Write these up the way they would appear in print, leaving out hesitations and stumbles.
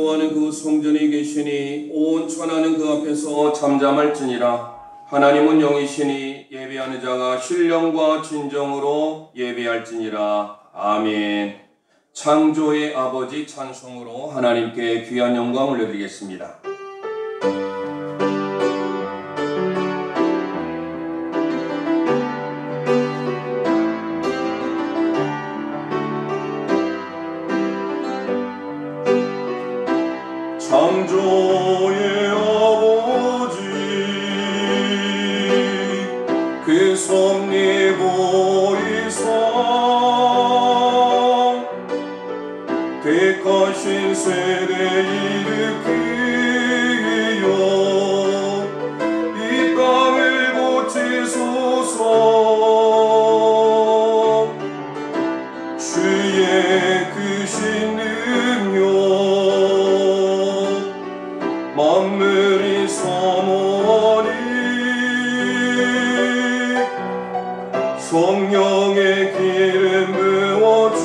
여호와는 그 성전에 계시니 온 천하는 그 앞에서 잠잠할지니라. 하나님은 영이시니 예배하는 자가 신령과 진정으로 예배할지니라. 아멘. 창조의 아버지 찬송으로 하나님께 귀한 영광 올려드리겠습니다. 창조의 아버지 그 섭리 보이사 택하신 세대 일으키여 이 땅을 고치소서. 주의 크신 능력 만물이 사모하니 성령의 기름 부어주사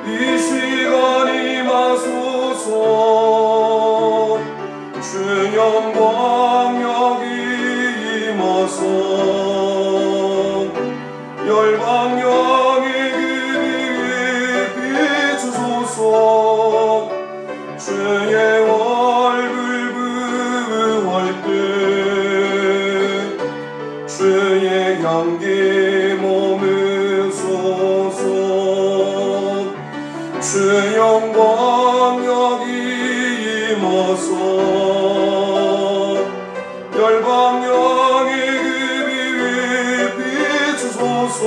이 시간이 마소서. 주 영광 여기 임하소. 열방 영이 그 위에 비추소서. 주의 얼굴 부을 때 주의 향기 머무소서. 주 영광 여기 임하소. 열방 영이 그 위에 비추소서.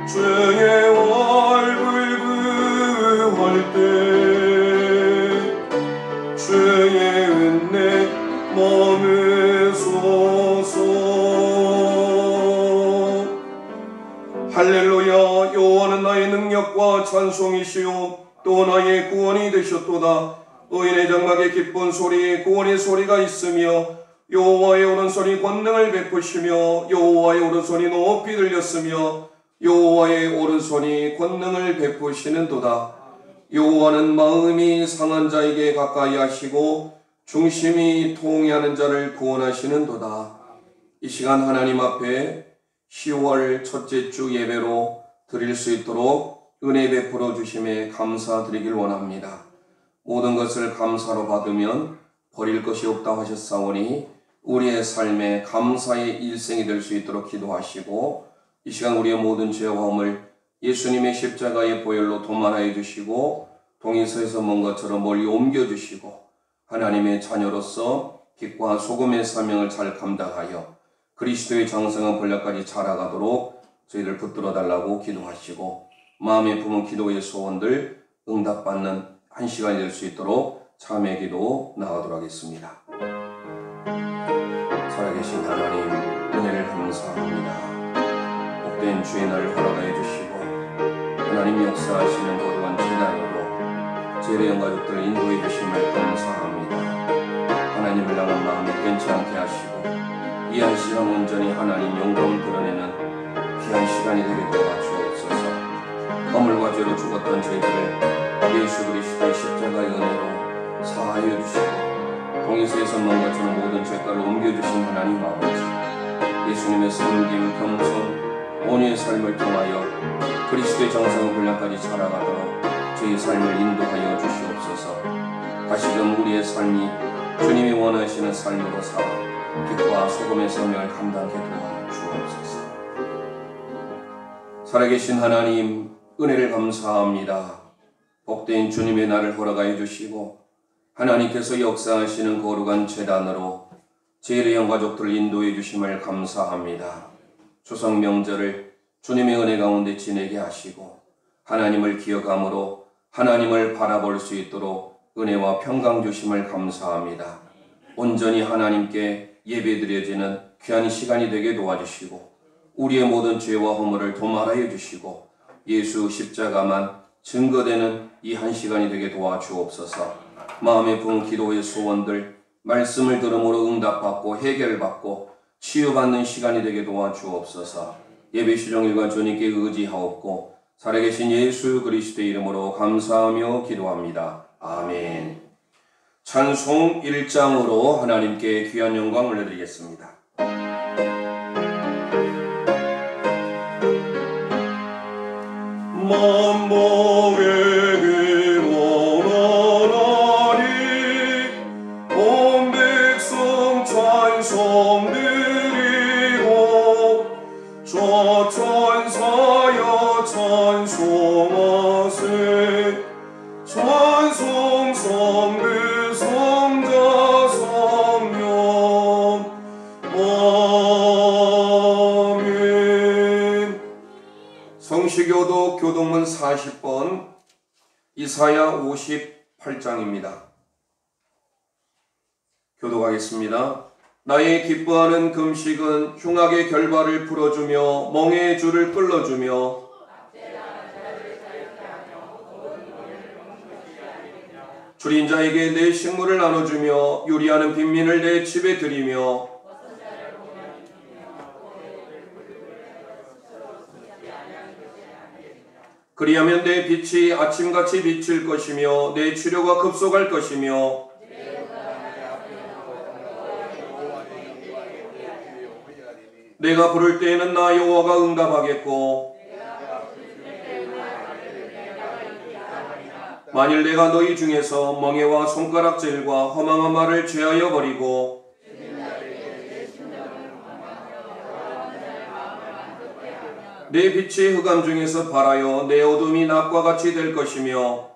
주의 얼굴 부을 때 주의 은혜 머무소서. 할렐루야. 여호와는 나의 능력과 찬송이시요 또 나의 구원이 되셨도다. 의인의 장막에 기쁜 소리 구원의 소리가 있으며 여호와의 오른손이 권능을 베푸시며 여호와의 오른손이 높이 들렸으며 여호와의 오른손이 권능을 베푸시는도다. 여호와는 마음이 상한 자에게 가까이 하시고 중심이 통회하는 자를 구원하시는도다. 이 시간 하나님 앞에 10월 첫째 주 예배로 드릴 수 있도록 은혜 베풀어 주심에 감사드리길 원합니다. 모든 것을 감사로 받으면 버릴 것이 없다 하셨사오니 우리의 삶에 감사의 일생이 될 수 있도록 기도하시고 이 시간 우리의 모든 죄와 허물 예수님의 십자가의 보혈로 도말하여 주시고 동에서에서 먼 것처럼 멀리 옮겨주시고 하나님의 자녀로서 빛과 소금의 사명을 잘 감당하여 그리스도의 장성한 번략까지 자라가도록 저희를 붙들어 달라고 기도하시고 마음에 품은 기도의 소원들 응답받는 한 시간이 될 수 있도록 참회 기도 나가도록 하겠습니다. 살아계신 하나님 은혜를 감사합니다. 복된 주의 날을 허락하여 주시고 하나님 역사하시는 거룩한 재단으로 제례형 가족들을 인도해 주심을 감사합니다. 하나님을 향한 마음이 변치 않게 하시고 이 한 시간 온전히 하나님 영광을 드러내는 귀한 시간이 되게 도와주옵소서. 허물과 죄로 죽었던 저희들을 예수 그리스도의 십자가의 은혜로 사하여 주시고 동에서에서 먼 것처럼 모든 죄가를 옮겨주신 하나님 아버지, 예수님의 섬김, 겸손, 온유의 삶을 통하여 그리스도의 정상 분량까지 자라가도록 저희 삶을 인도하여 주시옵소서. 다시금 우리의 삶이 주님이 원하시는 삶으로 살아 빛과 소금의 사명을 감당하게 도와주옵소서. 살아계신 하나님 은혜를 감사합니다. 복된 주님의 날을 허락하여 주시고 하나님께서 역사하시는 거룩한 제단으로 제례형 가족들을 인도해 주심을 감사합니다. 추석 명절을 주님의 은혜 가운데 지내게 하시고 하나님을 기억함으로 하나님을 바라볼 수 있도록 은혜와 평강 주심을 감사합니다. 온전히 하나님께 예배드려지는 귀한 시간이 되게 도와주시고 우리의 모든 죄와 허물을 도말하여 주시고 예수 십자가만 증거되는 이 한 시간이 되게 도와주옵소서. 마음에 부은 기도의 소원들 말씀을 들음으로 응답받고 해결받고 치유받는 시간이 되게 도와주옵소서. 예배 시종일과 주님께 의지하옵고 살아계신 예수 그리스도의 이름으로 감사하며 기도합니다. 아멘. 찬송 1장으로 하나님께 귀한 영광 올려드리겠습니다. 만복에게 원하나니 온 백성 찬송 드리고 저 천사여 찬송하세 찬송 성부 성자 성령 아멘. 성시교독 교독문 40번 이사야 58장입니다. 교독하겠습니다. 나의 기뻐하는 금식은 흉악의 결발을 풀어주며 멍에의 줄을 끌어주며 줄인 자에게 내 식물을 나눠주며 유리하는 빈민을 내 집에 들이며 그리하면 내 빛이 아침같이 비칠 것이며 내 치료가 급속할 것이며 내가 부를 때에는 나 여호와가 응답하겠고 만일 내가 너희 중에서 멍에와 손가락질과 허망한 말을 죄하여 버리고 내 빛이 흑암 중에서 발하여 내 어둠이 낮과 같이 될 것이며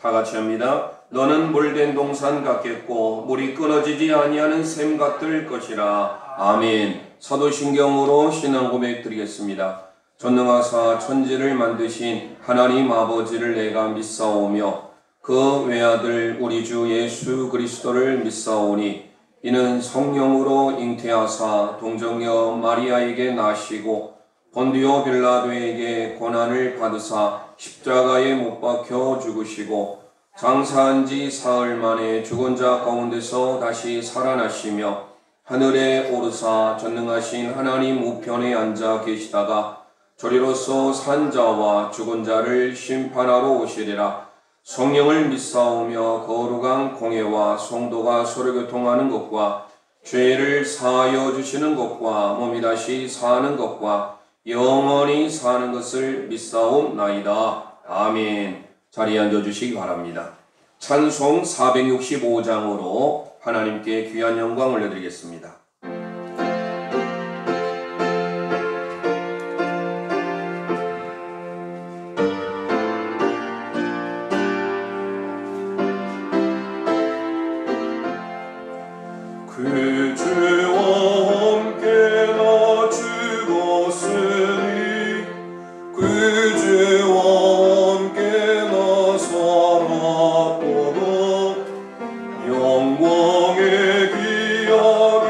다 같이 합니다. 너는 물된 동산 같겠고 물이 끊어지지 아니하는 샘 같을 것이라. 아멘. 사도신경으로 신앙 고백 드리겠습니다. 전능하사 천지를 만드신 하나님 아버지를 내가 믿사오며 그 외아들 우리 주 예수 그리스도를 믿사오니 이는 성령으로 잉태하사 동정녀 마리아에게 나시고 본디오 빌라도에게 고난을 받으사 십자가에 못 박혀 죽으시고 장사한 지 사흘 만에 죽은 자 가운데서 다시 살아나시며 하늘에 오르사 전능하신 하나님 우편에 앉아 계시다가 저리로서 산 자와 죽은 자를 심판하러 오시리라. 성령을 믿사오며 거룩한 공예와 성도가 서로 교통하는 것과 죄를 사하여 주시는 것과 몸이 다시 사는 것과 영원히 사는 것을 믿사옵나이다. 아멘. 자리에 앉아주시기 바랍니다. 찬송 465장으로 하나님께 귀한 영광 올려드리겠습니다. 그 주와 함께 나 죽었으니 그 주와 함께 나 살았도다. 영광의 기약이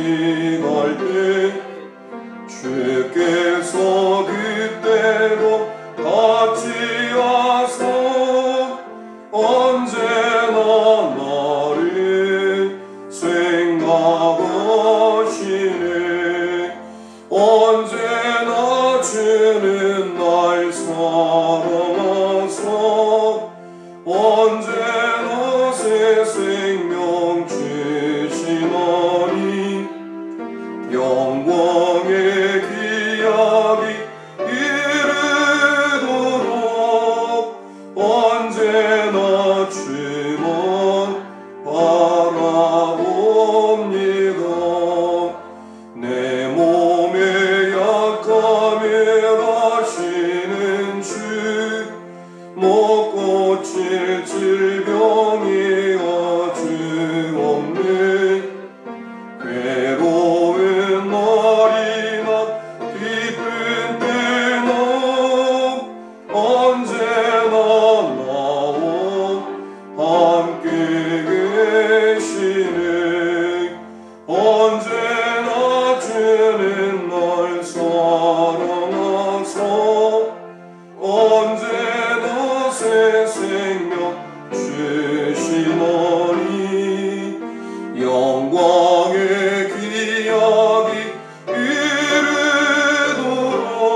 지날 때 주께서 그때도 같이 와서 언제나 나를 생각하시네. 언제나 주는 날 사랑하사 언제나 새 생명 주시나니 영광의 기약이 이르도록 언제나 주만 바라봅니다. 내 몸에 약함에 하시는 주 못 고칠 질병이 아주 없네. 괴로운 날이나 기쁜 때나 언제나 나와 함께 계시네. 언제나 주는 날 사랑하사 언제나 새 생명 주시나니 영광의 기약이 이르도록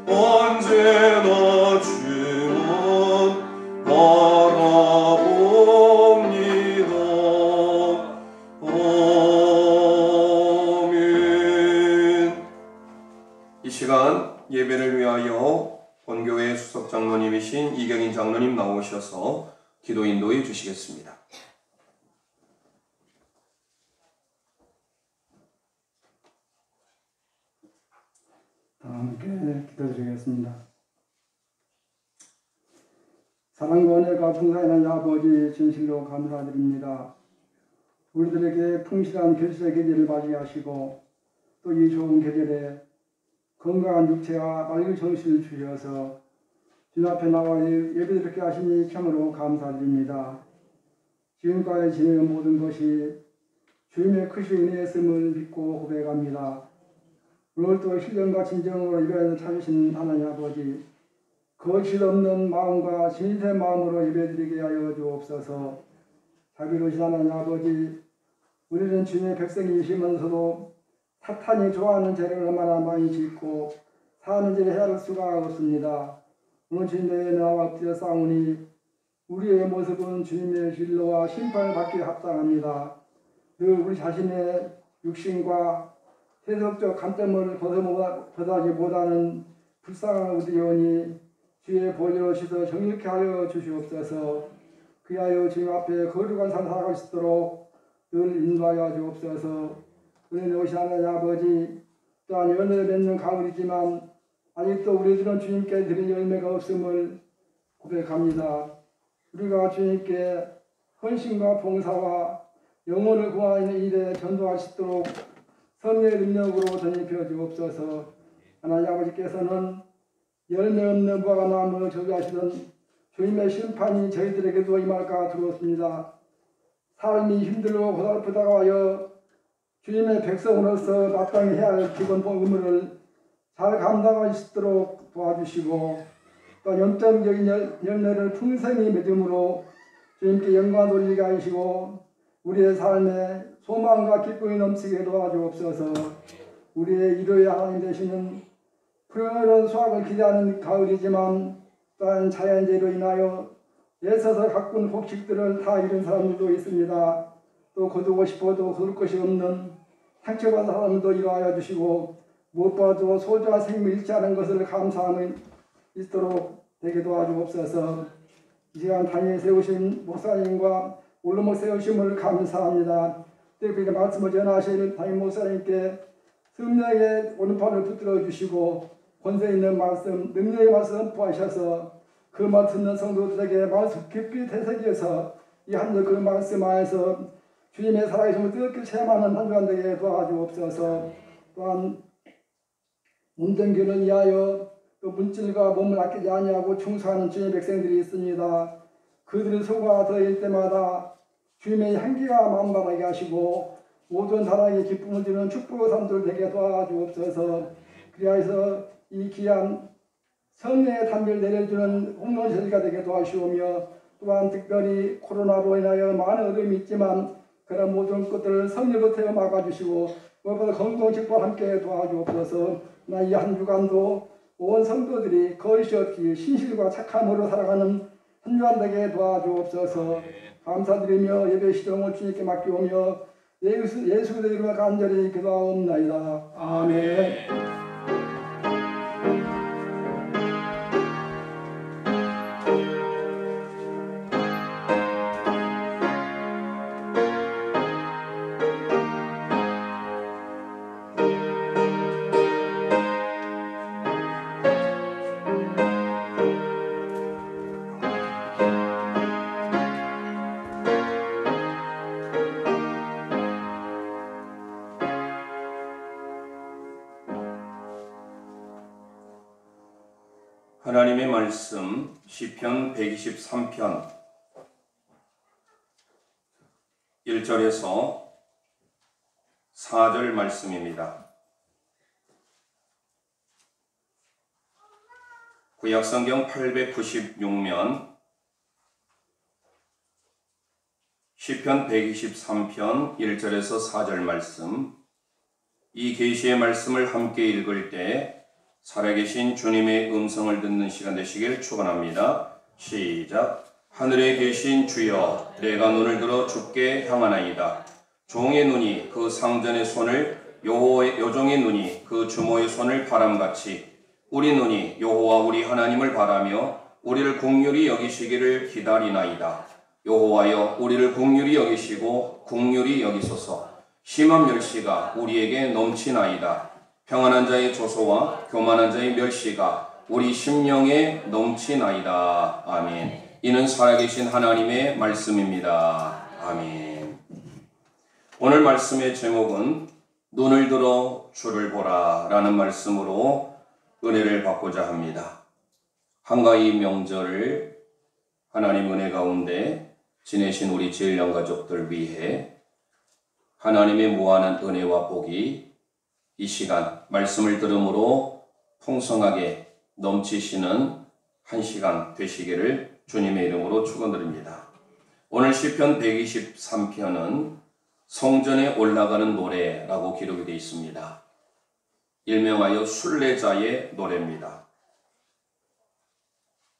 언제나 주만 바라봅니다. 아멘. 이 시간 예배를 위하여 본교회 수석장로님이신 이경인 장로님 나오셔서 기도 인도해 주시겠습니다. 다 함께 기도드리겠습니다. 사랑과 은혜가 풍성한 아버지 진실로 감사드립니다. 우리들에게 풍실한 결실의 계절을 맞이하시고 또 이 좋은 계절에 건강한 육체와 맑은 정신을 주셔서 주님 앞에 나와 예배드리게 하시니 참으로 감사드립니다. 지금까지 지내온 모든 것이 주님의 크신 은혜였음을 믿고 고백합니다. 오늘도 신령과 진정으로 예배를 찾으신 하나님 아버지, 거짓 없는 마음과 진실의 마음으로 예배드리게 하여 주옵소서. 자비로우신 하나님 아버지, 우리는 주님의 백성이시면서도 사탄이 좋아하는 죄를 얼마나 많이 짓고 사는 죄를 헤아릴 수가 없습니다. 오늘 주님의 나와 엎드려 싸우니 우리의 모습은 주님의 진로와 심판을 받기에 합당합니다. 늘 우리 자신의 육신과 세속적 관점을 벗어나지 못하는 불쌍한 우리 영혼이 주의 보혈로 씻어 정직케 하여 주시옵소서. 그리하여 주님 앞에 거룩한 삶을 살아갈 수 있도록 늘 인도하여 주옵소서. 은혜를 오신 하나님 아버지, 또한 열매를 맺는 가을이지만 아직도 우리들은 주님께 드린 열매가 없음을 고백합니다. 우리가 주님께 헌신과 봉사와 영혼을 구하는 일에 전도할 수 있도록 성령의 능력으로 덧입혀 주옵소서. 하나님 아버지께서는 열매 없는 무화과 나무를 저주하시던 주님의 심판이 저희들에게도 임할까 두렵습니다. 삶이 힘들고 고달프다고 하여 주님의 백성으로서 마땅히 해야 할 기본 의무를 잘 감당할 수 있도록 도와주시고 또 영적인 열매를 풍성히 믿음으로 주님께 영광 돌리게 하시고 우리의 삶에 소망과 기쁨이 넘치게 도와주옵소서. 우리의 일요일 하나님 되시는 푸르른 수확을 기대하는 가을이지만 또한 자연재해로 인하여 애써서 가꾼 곡식들을 다 잃은 사람들도 있습니다. 또 거두고 싶어도 거둘 것이 없는 상처받은 사람들도 일어나여 주시고 무엇보다도 소중한 생명 잃지 않은 것을 감사함이 있도록 되게 도와주옵소서. 이 시간 단위에 세우신 목사님과 올로목 세우심을 감사합니다. 특별히 말씀을 전하실 담임 목사님께 성령의 오른팔을 붙들어 주시고 권세 있는 말씀, 능력의 말씀 선포하셔서 그 말씀 듣는 성도들에게 말씀 깊이 되새겨서 이 한 주 그 말씀 안에서 주님의 살아계심을 뜨겁게 체험하는 한 주간 되게 도와주옵소서. 또한 문정교를 위하여 또 문질과 몸을 아끼지 아니하고 충성하는 주님의 백성들이 있습니다. 그들의 소가 더일 때마다 주님의 향기가 만발하게 하시고 모든 사랑의 기쁨을 주는 축복의 산들 되게 도와주옵소서. 그리하여서 이 귀한 성령의 담비를 내려주는 홍론 세대가 되게 도와주오며 또한 특별히 코로나로 인하여 많은 어려움이 있지만 그런 모든 것들을 성령으로 태워 막아주시고 무엇보다 공동직과 함께 도와주옵소서. 나 이 한 주간도 온 성도들이 거짓이 없이 신실과 착함으로 살아가는 한 주간 되게 도와주옵소서. 감사드리며 예배 시정을 주님께 맡기오며 예수 그리스도의 이름으로 간절히 기도하옵나이다. 아멘. 하나님의 말씀 시편 123편 1절에서 4절 말씀입니다. 구약성경 896면 시편 123편 1절에서 4절 말씀, 이 계시의 말씀을 함께 읽을 때 살아계신 주님의 음성을 듣는 시간 되시길 축원합니다. 시작. 하늘에 계신 주여, 내가 눈을 들어 주께 향하나이다. 종의 눈이 그 상전의 손을, 여종의 눈이 그 주모의 손을 바람같이 우리 눈이 여호와 우리 하나님을 바라며 우리를 긍휼히 여기시기를 기다리나이다. 여호와여, 우리를 긍휼히 여기시고 긍휼히 여기소서. 심한 멸시가 우리에게 넘치나이다. 평안한 자의 조소와 교만한 자의 멸시가 우리 심령에 넘치나이다. 아멘. 이는 살아계신 하나님의 말씀입니다. 아멘. 오늘 말씀의 제목은 눈을 들어 주를 보라 라는 말씀으로 은혜를 받고자 합니다. 한가위 명절을 하나님 은혜 가운데 지내신 우리 제일영 가족들 위해 하나님의 무한한 은혜와 복이 이 시간 말씀을 들음으로 풍성하게 넘치시는 한 시간 되시기를 주님의 이름으로 축원드립니다. 오늘 시편 123편은 성전에 올라가는 노래라고 기록이 되어 있습니다. 일명하여 순례자의 노래입니다.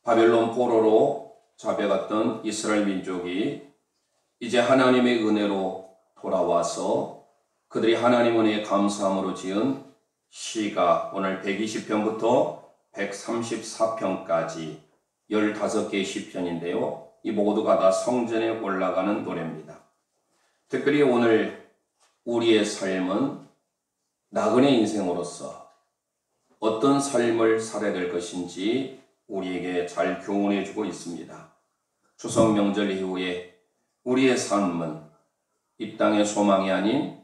바벨론 포로로 잡혀갔던 이스라엘 민족이 이제 하나님의 은혜로 돌아와서 그들이 하나님 은혜에 감사함으로 지은 시가 오늘 120편부터 134편까지 15개의 시편인데요. 이 모두가 다 성전에 올라가는 노래입니다. 특별히 오늘 우리의 삶은 나그네 인생으로서 어떤 삶을 살아야 될 것인지 우리에게 잘 교훈해 주고 있습니다. 추석 명절 이후에 우리의 삶은 이 땅의 소망이 아닌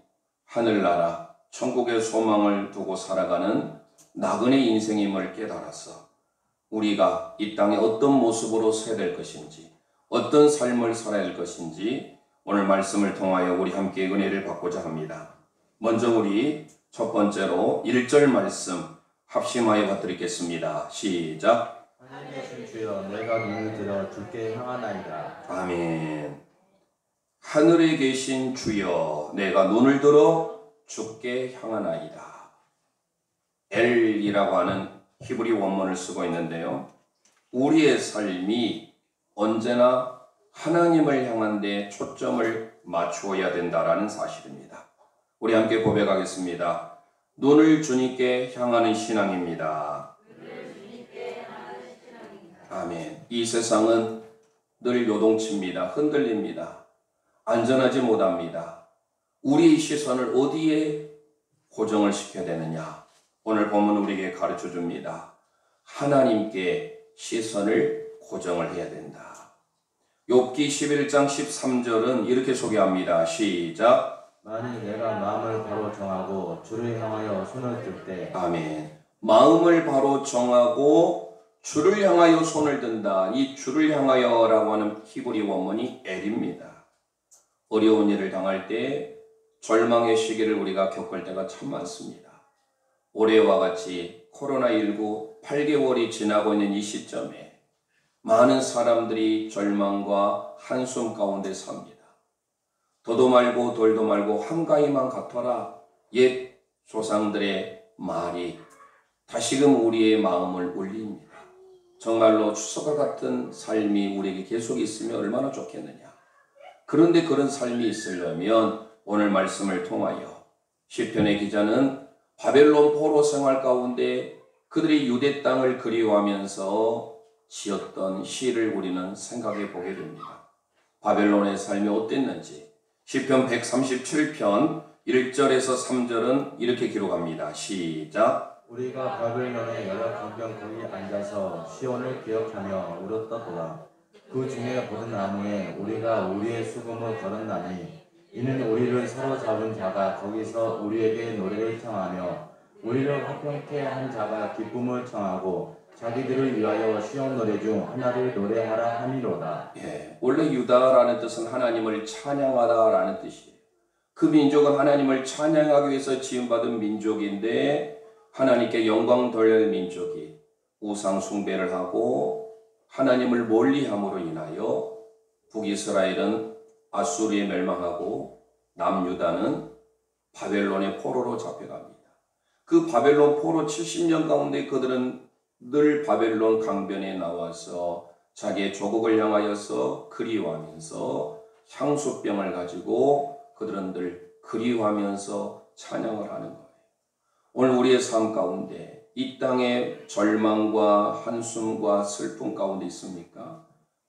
하늘나라, 천국의 소망을 두고 살아가는 나그네 인생임을 깨달아서 우리가 이 땅에 어떤 모습으로 서야 될 것인지, 어떤 삶을 살아야 될 것인지 오늘 말씀을 통하여 우리 함께 은혜를 받고자 합니다. 먼저 우리 첫 번째로 1절 말씀 합심하여 받드리겠습니다. 시작. 하나님의 신 주여, 내가 눈을 들어 주께 향하나이다. 아멘. 하늘에 계신 주여, 내가 눈을 들어 주께 향하나이다. 엘이라고 하는 히브리 원문을 쓰고 있는데요. 우리의 삶이 언제나 하나님을 향한 데 초점을 맞추어야 된다라는 사실입니다. 우리 함께 고백하겠습니다. 눈을 주님께 향하는 신앙입니다. 아멘. 이 세상은 늘 요동칩니다. 흔들립니다. 안전하지 못합니다. 우리의 시선을 어디에 고정을 시켜야 되느냐? 오늘 본문 우리에게 가르쳐 줍니다. 하나님께 시선을 고정을 해야 된다. 욥기 11장 13절은 이렇게 소개합니다. 시작. 만일 내가 마음을 바로 정하고 주를 향하여 손을 들 때. 아멘. 마음을 바로 정하고 주를 향하여 손을 든다. 이 주를 향하여라고 하는 히브리 원문이 엘입니다. 어려운 일을 당할 때 절망의 시기를 우리가 겪을 때가 참 많습니다. 올해와 같이 코로나19 8개월이 지나고 있는 이 시점에 많은 사람들이 절망과 한숨 가운데 삽니다. 더도 말고 덜도 말고 한가위만 같아라. 옛 조상들의 말이 다시금 우리의 마음을 울립니다. 정말로 추석과 같은 삶이 우리에게 계속 있으면 얼마나 좋겠느냐. 그런데 그런 삶이 있으려면 오늘 말씀을 통하여 시편의 기자는 바벨론 포로 생활 가운데 그들이 유대 땅을 그리워하면서 지었던 시를 우리는 생각해 보게 됩니다. 바벨론의 삶이 어땠는지 시편 137편 1절에서 3절은 이렇게 기록합니다. 시작. 우리가 바벨론의 여러 강변거리에 앉아서 시온을 기억하며 울었더라. 그 중에 보든 나무에 우리가 우리의 수금을 걸었나니 이는 우리를 사로잡은 자가 거기서 우리에게 노래를 청하며 우리를 화평케 한 자가 기쁨을 청하고 자기들을 위하여 시온 노래 중 하나를 노래하라 함이로다. 원래 유다라는 뜻은 하나님을 찬양하다라는 뜻이에요. 그 민족은 하나님을 찬양하기 위해서 지음받은 민족인데 하나님께 영광 돌릴 민족이 우상 숭배를 하고 하나님을 멀리함으로 인하여 북이스라엘은 아수르에 멸망하고 남유다는 바벨론의 포로로 잡혀갑니다. 그 바벨론 포로 70년 가운데 그들은 늘 바벨론 강변에 나와서 자기의 조국을 향하여서 그리워하면서 향수병을 가지고 그들은 늘 그리워하면서 찬양을 하는 거예요. 오늘 우리의 삶 가운데 이 땅의 절망과 한숨과 슬픔 가운데 있습니까?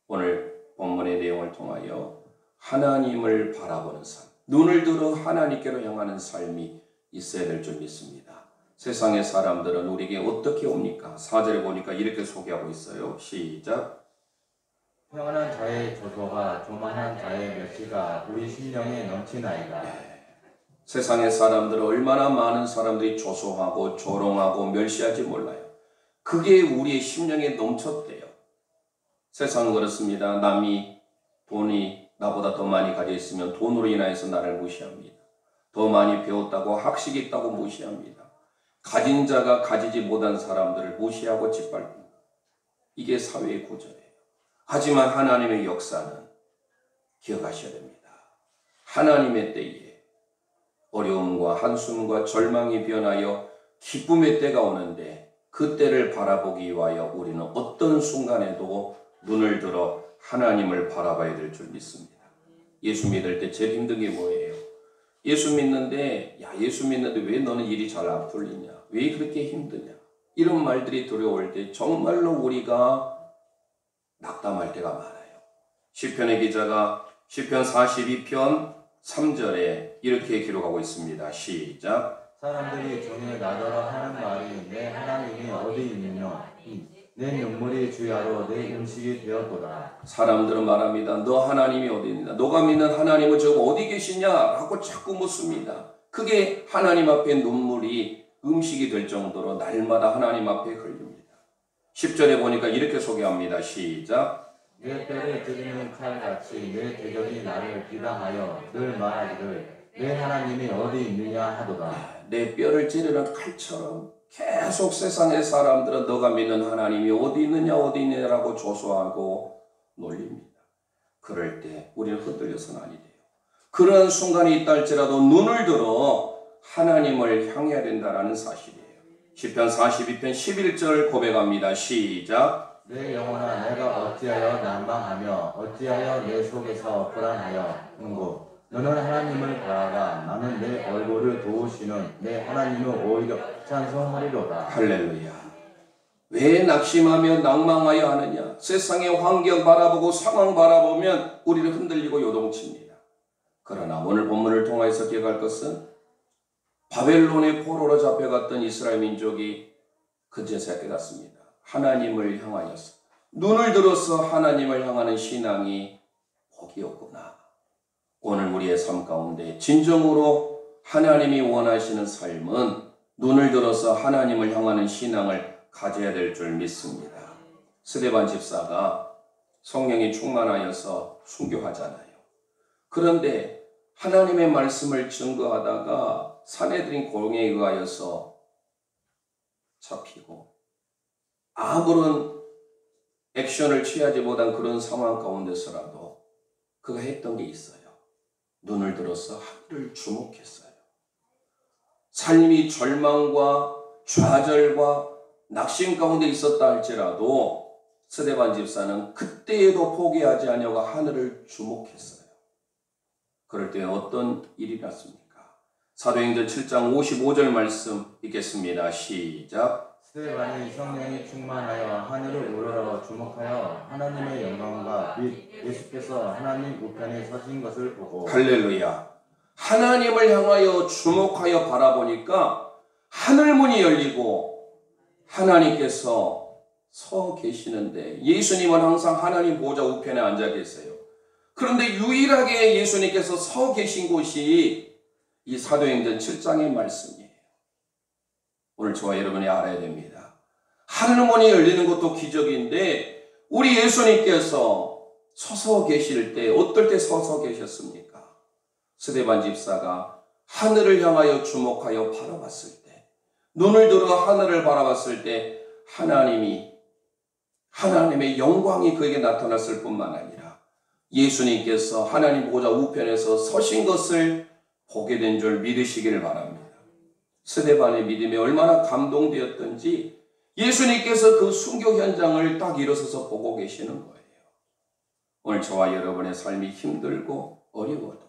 오늘 본문의 내용을 통하여 하나님을 바라보는 삶, 눈을 들어 하나님께로 향하는 삶이 있어야 될 줄 믿습니다. 세상의 사람들은 우리에게 어떻게 옵니까? 4절에 보니까 이렇게 소개하고 있어요. 시작. 평안한 자의 조소가 교만한 자의 멸시가 우리 심령에 넘치나이다. 세상의 사람들은 얼마나 많은 사람들이 조소하고 조롱하고 멸시할지 몰라요. 그게 우리의 심령에 넘쳤대요. 세상은 그렇습니다. 남이 돈이 나보다 더 많이 가져 있으면 돈으로 인하여서 나를 무시합니다. 더 많이 배웠다고 학식이 있다고 무시합니다. 가진 자가 가지지 못한 사람들을 무시하고 짓밟습니다. 이게 사회의 구조예요. 하지만 하나님의 역사는 기억하셔야 됩니다. 하나님의 때에 어려움과 한숨과 절망이 변하여 기쁨의 때가 오는데 그 때를 바라보기 위하여 우리는 어떤 순간에도 눈을 들어 하나님을 바라봐야 될 줄 믿습니다. 예수 믿을 때 제일 힘든 게 뭐예요? 예수 믿는데 왜 너는 일이 잘 안 풀리냐? 왜 그렇게 힘드냐? 이런 말들이 들어올 때 정말로 우리가 낙담할 때가 많아요. 시편의 기자가 시편 42편 3절에 이렇게 기록하고 있습니다. 시작. 사람들이 종일 나더러 하는 말이 내 하나님이 어디 있느냐? 내 눈물이 주야로 내 음식이 되었도다. 사람들은 말합니다. 너 하나님이 어디 있느냐? 너가 믿는 하나님은 지금 어디 계시냐? 라고 자꾸 묻습니다. 그게 하나님 앞에 눈물이 음식이 될 정도로 날마다 하나님 앞에 흘립니다. 10절에 보니까 이렇게 소개합니다. 시작. 내 뼈를 찌르는 칼같이 내 대적이 나를 비방하여 늘 말하기를 내 하나님이 어디 있느냐 하도다. 내 뼈를 찌르는 칼처럼 계속 세상의 사람들은 너가 믿는 하나님이 어디 있느냐라고 조소하고 놀립니다. 그럴 때 우리는 흔들려서는 아니 돼요. 그런 순간이 있다 할지라도 눈을 들어 하나님을 향해야 된다는 사실이에요. 시편 42편 11절 고백합니다. 시작. 내 영혼아 내가 어찌하여 난방하며 어찌하여 내 속에서 불안하여 흥고 너는 하나님을 바라라. 나는 내 얼굴을 도우시는 내 하나님을 오히려 찬송하리로다. 할렐루야. 왜 낙심하며 낭망하여 하느냐? 세상의 환경 바라보고 상황 바라보면 우리를 흔들리고 요동칩니다. 그러나 오늘 본문을 통해서 기억할 것은 바벨론의 포로로 잡혀갔던 이스라엘 민족이 그제서야 깨닫습니다. 하나님을 향하여서 눈을 들어서 하나님을 향하는 신앙이 복이었구나. 오늘 우리의 삶 가운데 진정으로 하나님이 원하시는 삶은 눈을 들어서 하나님을 향하는 신앙을 가져야 될 줄 믿습니다. 스데반 집사가 성령이 충만하여서 순교하잖아요. 그런데 하나님의 말씀을 증거하다가 사내들인 공에 의하여서 잡히고 아무런 액션을 취하지 못한 그런 상황 가운데서라도 그가 했던 게 있어요. 눈을 들어서 하늘을 주목했어요. 삶이 절망과 좌절과 낙심 가운데 있었다 할지라도 스데반 집사는 그때에도 포기하지 아니하고 하늘을 주목했어요. 그럴 때 어떤 일이 났습니까? 사도행전 7장 55절 말씀 읽겠습니다. 시작. 스데반이 성령이 충만하여 하늘을 우러러 주목하여 하나님의 영광과 및 예수께서 하나님 우편에 서신 것을 보고 할렐루야. 하나님을 향하여 주목하여 바라보니까 하늘문이 열리고 하나님께서 서 계시는데 예수님은 항상 하나님 보좌 우편에 앉아 계세요. 그런데 유일하게 예수님께서 서 계신 곳이 이 사도행전 7장의 말씀이에요. 오늘 저와 여러분이 알아야 됩니다. 하늘문이 열리는 것도 기적인데 우리 예수님께서 서서 계실 때 어떨 때 서서 계셨습니까? 스데반 집사가 하늘을 향하여 주목하여 바라봤을 때, 눈을 들어 하늘을 바라봤을 때 하나님의 영광이 그에게 나타났을 뿐만 아니라 예수님께서 하나님 보좌 우편에서 서신 것을 보게 된 줄 믿으시기를 바랍니다. 스데반의 믿음에 얼마나 감동되었던지 예수님께서 그 순교 현장을 딱 일어서서 보고 계시는 거예요. 오늘 저와 여러분의 삶이 힘들고 어려워도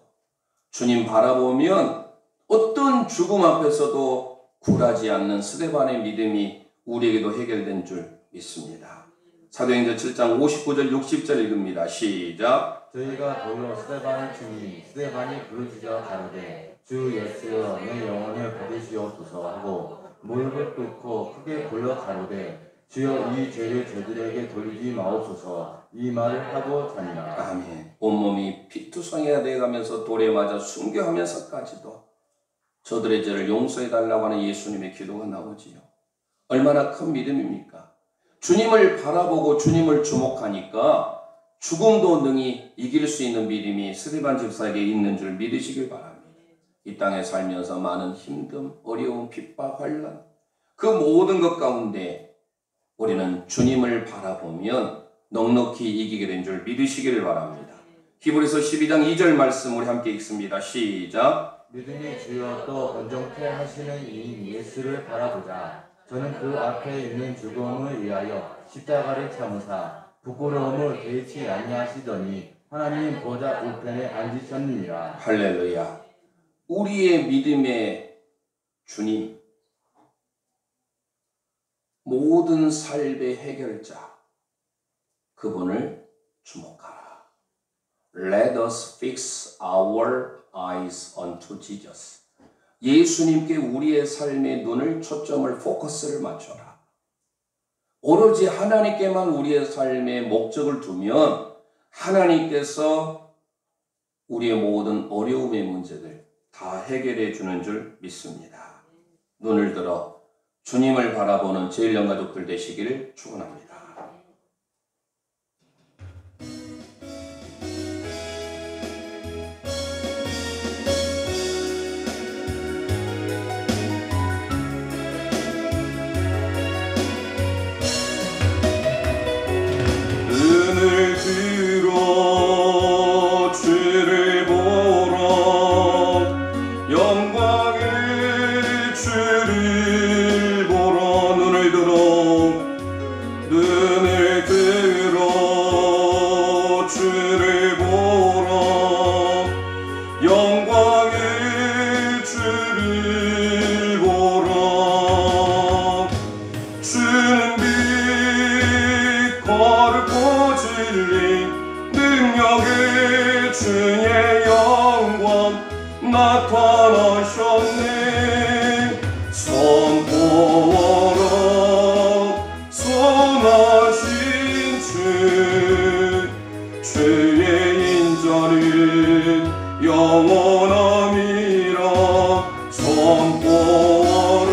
주님 바라보면 어떤 죽음 앞에서도 굴하지 않는 스데반의 믿음이 우리에게도 해결된 줄 믿습니다. 사도행전 7장 59절 60절 읽습니다. 시작. 저희가 돌로 스데반을 치니 스데반이 부르짖어 가로되 주 예수여 내 영혼을 받으시옵소서 하고 무릎을 꿇고 크게 불러 가로되 주여 이 죄를 저들에게 돌리지 마옵소서 이 말을 하고 자니라. 아멘. 온몸이 피투성이가 되어가면서 돌에 맞아 순교하면서까지도 저들의 죄를 용서해달라고 하는 예수님의 기도가 나오지요. 얼마나 큰 믿음입니까? 주님을 바라보고 주님을 주목하니까 죽음도 능히 이길 수 있는 믿음이 스데반 집사에게 있는 줄 믿으시길 바랍니다. 이 땅에 살면서 많은 힘듦, 어려움, 핍박, 환난 그 모든 것 가운데 우리는 주님을 바라보면 넉넉히 이기게 된 줄 믿으시기를 바랍니다. 히브리서 12장 2절 말씀 우리 함께 읽습니다. 시작. 믿음이 주여 또 온전케 하시는 이인 예수를 바라보자. 저는 그 앞에 있는 죽음을 위하여 십자가를 참으사 부끄러움을 개의치 아니하시더니 하나님 보좌 우편에 앉으셨느니라. 할렐루야. 우리의 믿음의 주님, 모든 삶의 해결자, 그분을 주목하라. Let us fix our eyes unto Jesus. 예수님께 우리의 삶의 눈을 초점을 포커스를 맞춰라. 오로지 하나님께만 우리의 삶의 목적을 두면 하나님께서 우리의 모든 어려움의 문제들 다 해결해 주는 줄 믿습니다. 눈을 들어 주님을 바라보는 제일영 가족들 되시기를 축원합니다. 눈을 들어 주를 보러 영광의 주를 보러 눈을 들어 주를 보러 영광의 주를 보러 주는 빛 거룩고 진리 능력의 주의 영광 나타나셨네. 선포하라 선하신 주의 인자는 영원함이라. 선포하라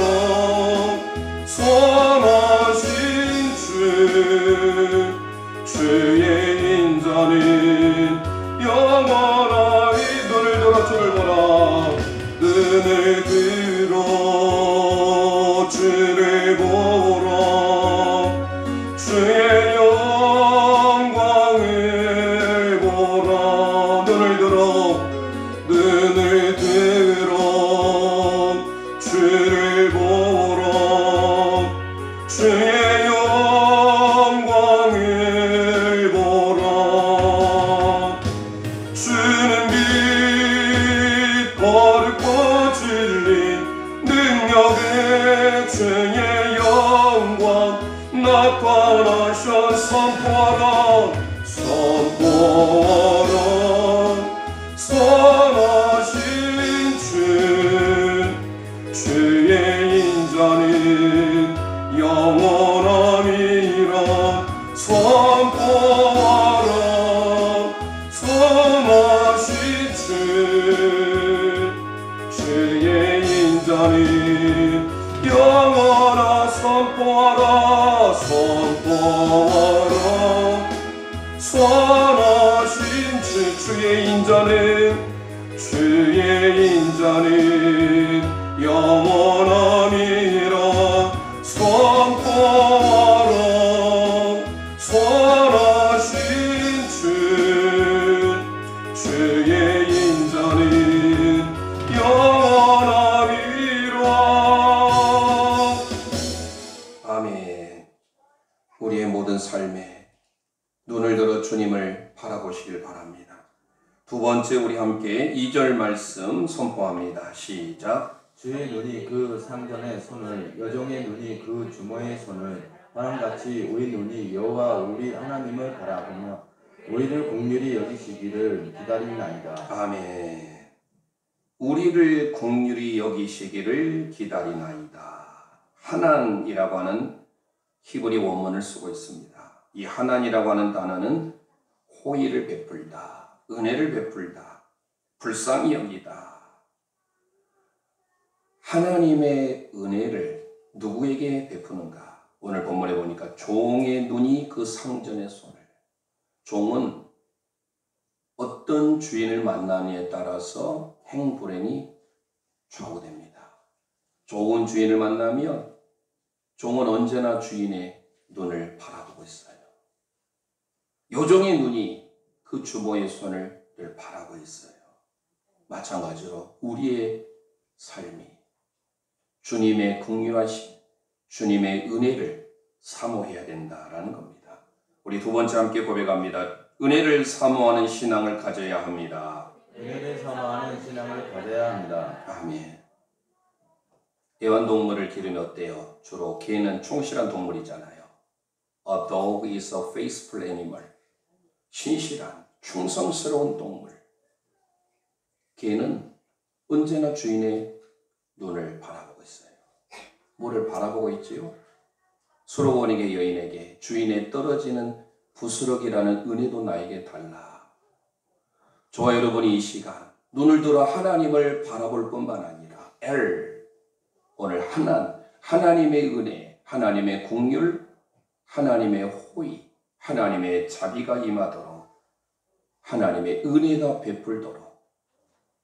선하신 주의 인자는 영원하리. 눈을 들어 주를 주를 보러 주의 영광을 보러 눈을 들어 주를 보러 주의 영광을 보러 주는 빛 거룩과 진리 능력의 주의 영광 나타나셔 선포하라 선하신 주의 인자는 영원함이라 선포하라 선하신 주의 인자는 영원하 선포하라 선하신 주의 인자는 영원함이라 선포하라 선하신 주의 인자는 영원함이라. 아멘. 우리의 모든 삶에 눈을 들어 주님을 바라보시길 바랍니다. 두 번째 우리 함께 2절 말씀 선포합니다. 시작. 주의 눈이 그 상전의 손을 여종의 눈이 그 주모의 손을 바람같이 우리 눈이 여호와 우리 하나님을 바라보며 우리를 긍휼히 여기시기를 기다리나이다. 아멘. 우리를 긍휼히 여기시기를 기다리나이다. 하난이라고 하는 히브리 원문을 쓰고 있습니다. 이 하난이라고 하는 단어는 호의를 베풀다, 은혜를 베풀다, 불쌍히 여기다. 하나님의 은혜를 누구에게 베푸는가? 오늘 본문에 보니까 종의 눈이 그 상전의 손을. 종은 어떤 주인을 만나느냐에 따라서 행불행이 좌우됩니다. 좋은 주인을 만나면 종은 언제나 주인의 눈을 바라보고 있어요. 요종의 눈이 그 주모의 손을 늘 바라고 있어요. 마찬가지로 우리의 삶이 주님의 긍휼하심, 주님의 은혜를 사모해야 된다라는 겁니다. 우리 두 번째 함께 고백합니다. 은혜를 사모하는 신앙을 가져야 합니다. 은혜를 사모하는 신앙을 가져야 합니다. 아멘. 애완동물을 기르면 어때요? 주로 개는 충실한 동물이잖아요. A dog is a faithful animal. 신실한, 충성스러운 동물. 개는 언제나 주인의 눈을 바라보고 있어요. 뭐를 바라보고 있지요? 수로원에게 여인에게 주인의 떨어지는 부스러기라는 은혜도 나에게 달라. 저와 여러분이 이 시간 눈을 들어 하나님을 바라볼 뿐만 아니라 오늘 하나님의 은혜, 하나님의 긍휼, 하나님의 호의, 하나님의 자비가 임하도록 하나님의 은혜가 베풀도록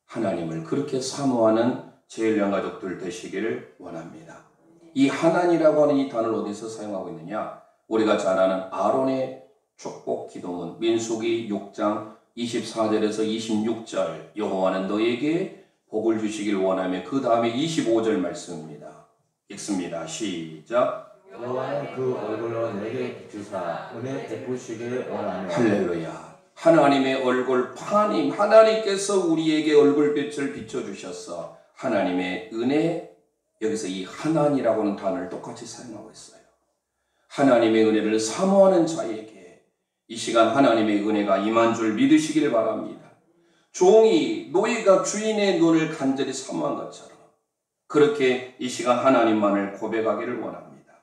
하나님을 그렇게 사모하는 제일령 가족들 되시기를 원합니다. 이 하나님이라고 하는 이 단어를 어디서 사용하고 있느냐? 우리가 잘 아는 아론의 축복 기도문 민수기 6장 24절에서 26절 여호와는 너에게 복을 주시길 원하며 그 다음에 25절 말씀입니다. 읽습니다. 시작. 여호와는 그 얼굴로 내게 비추사 은혜 베푸시길 원하며. 할렐루야. 하나님의 얼굴 하나님께서 우리에게 얼굴빛을 비춰주셔서 하나님의 은혜, 여기서 이 하나님이라고 하는 단어를 똑같이 사용하고 있어요. 하나님의 은혜를 사모하는 자에게 이 시간 하나님의 은혜가 임한 줄 믿으시기를 바랍니다. 종이 노예가 주인의 눈을 간절히 사모한 것처럼 그렇게 이 시간 하나님만을 고백하기를 원합니다.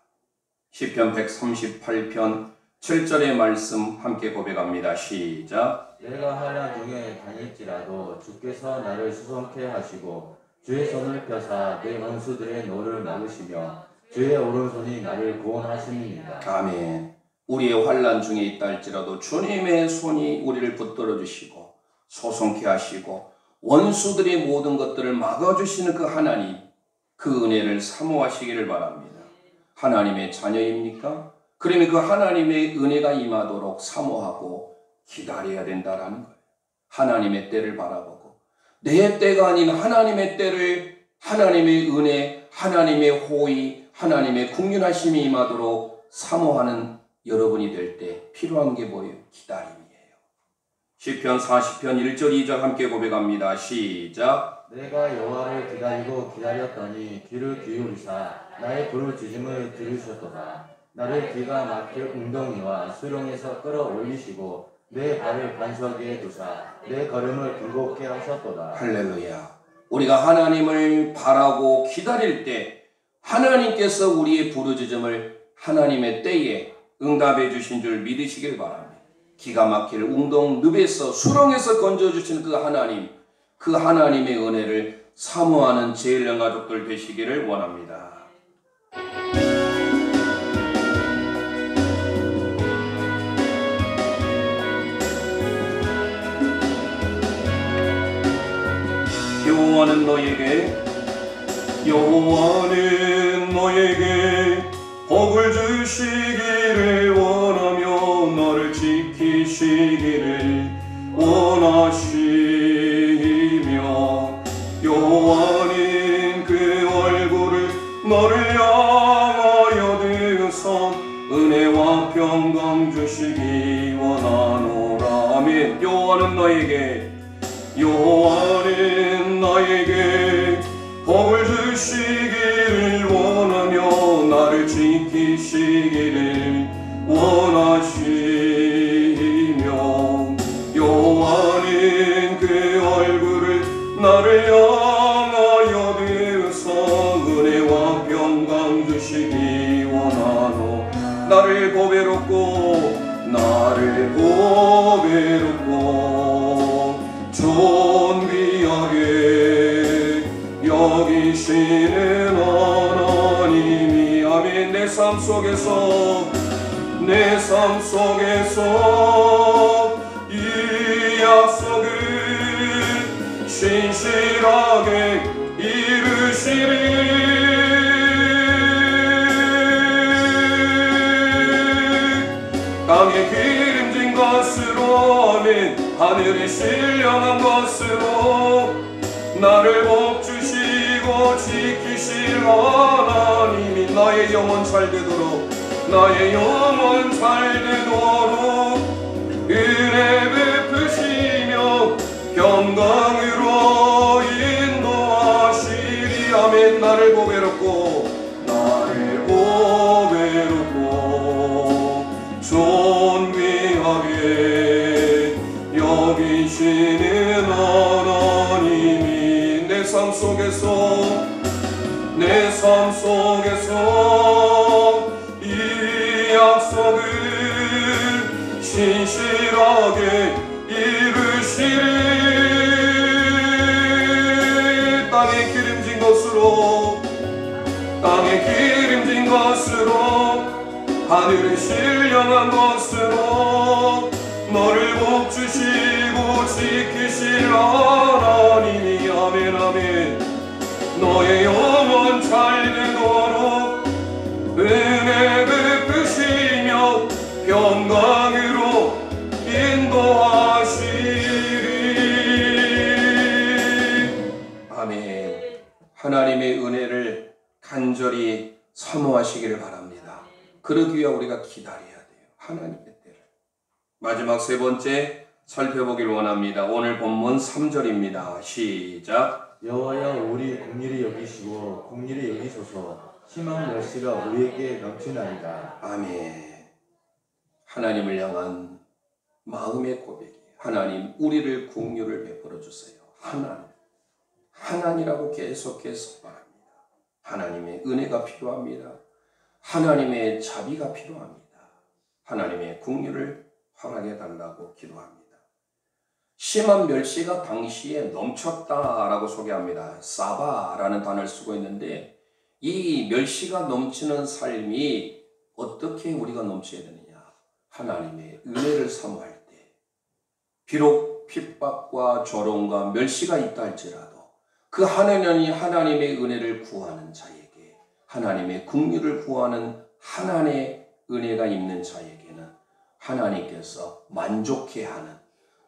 시편 138편 7절의 말씀 함께 고백합니다. 시작. 내가 환난 중에 다닐지라도 주께서 나를 수송케 하시고 주의 손을 펴사 내 원수들의 노를 막으시며 주의 오른손이 나를 구원하십니다. 아멘. 우리의 환난 중에 있다 할지라도 주님의 손이 우리를 붙들어 주시고 소송케 하시고 원수들의 모든 것들을 막아주시는 그 하나님, 그 은혜를 사모하시기를 바랍니다. 하나님의 자녀입니까? 그러면 그 하나님의 은혜가 임하도록 사모하고 기다려야 된다라는 거예요. 하나님의 때를 바라보고 내 때가 아닌 하나님의 때를, 하나님의 은혜, 하나님의 호의, 하나님의 국률하심이 임하도록 사모하는 여러분이 될 때 필요한 게 뭐예요? 기다림이에요. 시편 40편 1절 2절 함께 고백합니다. 시작. 내가 여호와를 기다리고 기다렸더니 귀를 기울이사 나의 부르짖음을 들으셨도다. 나를 기가 막힐 웅덩이와 수렁에서 끌어올리시고 내 발을 반석에 두사 내 걸음을 굴곡게 하셨도다. 할렐루야. 우리가 하나님을 바라고 기다릴 때 하나님께서 우리의 부르짖음을 하나님의 때에 응답해 주신 줄 믿으시길 바랍니다. 기가 막힐 웅덩늪에서 수렁에서 건져주신 그 하나님, 그 하나님의 은혜를 사모하는 제일령 가족들 되시기를 원합니다. 여호와는 너에게 복을 주시기를 원하며 너를 지키시기를 원하시며 여호와는 그 얼굴을 너를 향하여 드사 은혜와 평강 주시기 원하노라. 아멘. 여호와는 나에게 복을 주시기를 원하며 나를 지키시기를 원하시며 여호와는 그 얼굴을 나를 향하여 드사 은혜와 평강 주시기 원하노. 나를 보배롭고 존귀하게 여기시는 하나님이 아멘. 내 삶 속에서 이 약속을 신실하게 이루시리. 땅에 기름진 것으로 아멘. 하늘이 신령한 것으로 나를 복주시고 지키실 하나님이 나의 영혼 잘 되도록 은혜 베푸시며 평강으로 인도하시리. 아멘. 나를 보배롭고 존귀하게 여기시는 하나님이 내 삶 속에서 이 약속을 신실하게 이루시리. 땅에 기름진 것으로 하늘은 신령한 것으로 너를 복주시고 지키실 하나님이 아멘. 너의 영혼 잘 되도록 은혜 베푸시며 평강으로 인도하시리. 아멘. 하나님의 은혜를 간절히 사모하시기를 바랍니다. 그러기 위해 우리가 기다려야 돼요. 하나님의 때를. 마지막 세 번째 살펴보길 원합니다. 오늘 본문 3절입니다. 시작. 여호와여 우리 공의를 여기시고 공의를 여기소서. 심한 멸시가 우리에게 넘치나이다. 아멘. 하나님을 향한 마음의 고백이 하나님 우리를 긍휼을 베풀어 주세요. 하나님이라고 계속해서 말합니다. 하나님의 은혜가 필요합니다. 하나님의 자비가 필요합니다. 하나님의 긍휼을 허락해 달라고 기도합니다. 심한 멸시가 당시에 넘쳤다라고 소개합니다. 사바라는 단어를 쓰고 있는데 이 멸시가 넘치는 삶이 어떻게 우리가 넘쳐야 되느냐? 하나님의 은혜를 사모할 때 비록 핍박과 조롱과 멸시가 있다 할지라도 그 하나님의 은혜를 구하는 자에게, 하나님의 긍휼을 구하는 하나님의 은혜가 있는 자에게는 하나님께서 만족해 하는,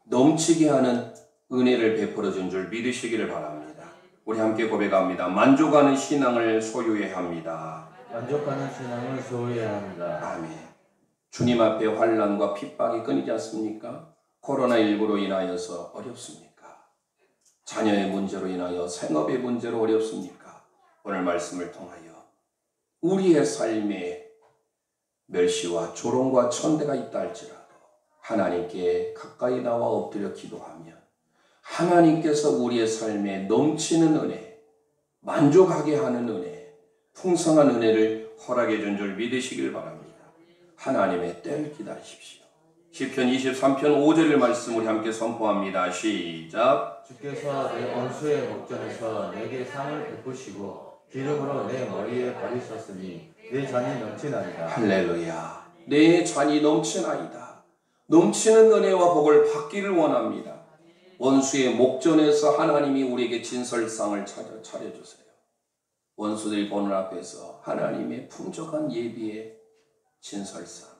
넘치게 하는 은혜를 베풀어 준 줄 믿으시기를 바랍니다. 우리 함께 고백합니다. 만족하는 신앙을 소유해야 합니다. 만족하는 신앙을 소유해야 합니다. 아멘. 주님 앞에 환난과 핍박이 끊이지 않습니까? 코로나19로 인하여서 어렵습니까? 자녀의 문제로 인하여 생업의 문제로 어렵습니까? 오늘 말씀을 통하여 우리의 삶에 멸시와 조롱과 천대가 있다 할지라도 하나님께 가까이 나와 엎드려 기도하면 하나님께서 우리의 삶에 넘치는 은혜, 만족하게 하는 은혜, 풍성한 은혜를 허락해 준 줄 믿으시길 바랍니다. 하나님의 때를 기다리십시오. 시편 23편 5절의 말씀 우리 함께 선포합니다. 시작. 주께서 내 원수의 목전에서 내게 상을 베푸시고 기름으로 내 머리에 바르셨으니 내 잔이 넘치나이다. 할렐루야. 내 잔이 넘치나이다. 넘치는 은혜와 복을 받기를 원합니다. 원수의 목전에서 하나님이 우리에게 진설상을 차려주세요. 원수들이 보는 앞에서 하나님의 풍족한 예비의 진설상.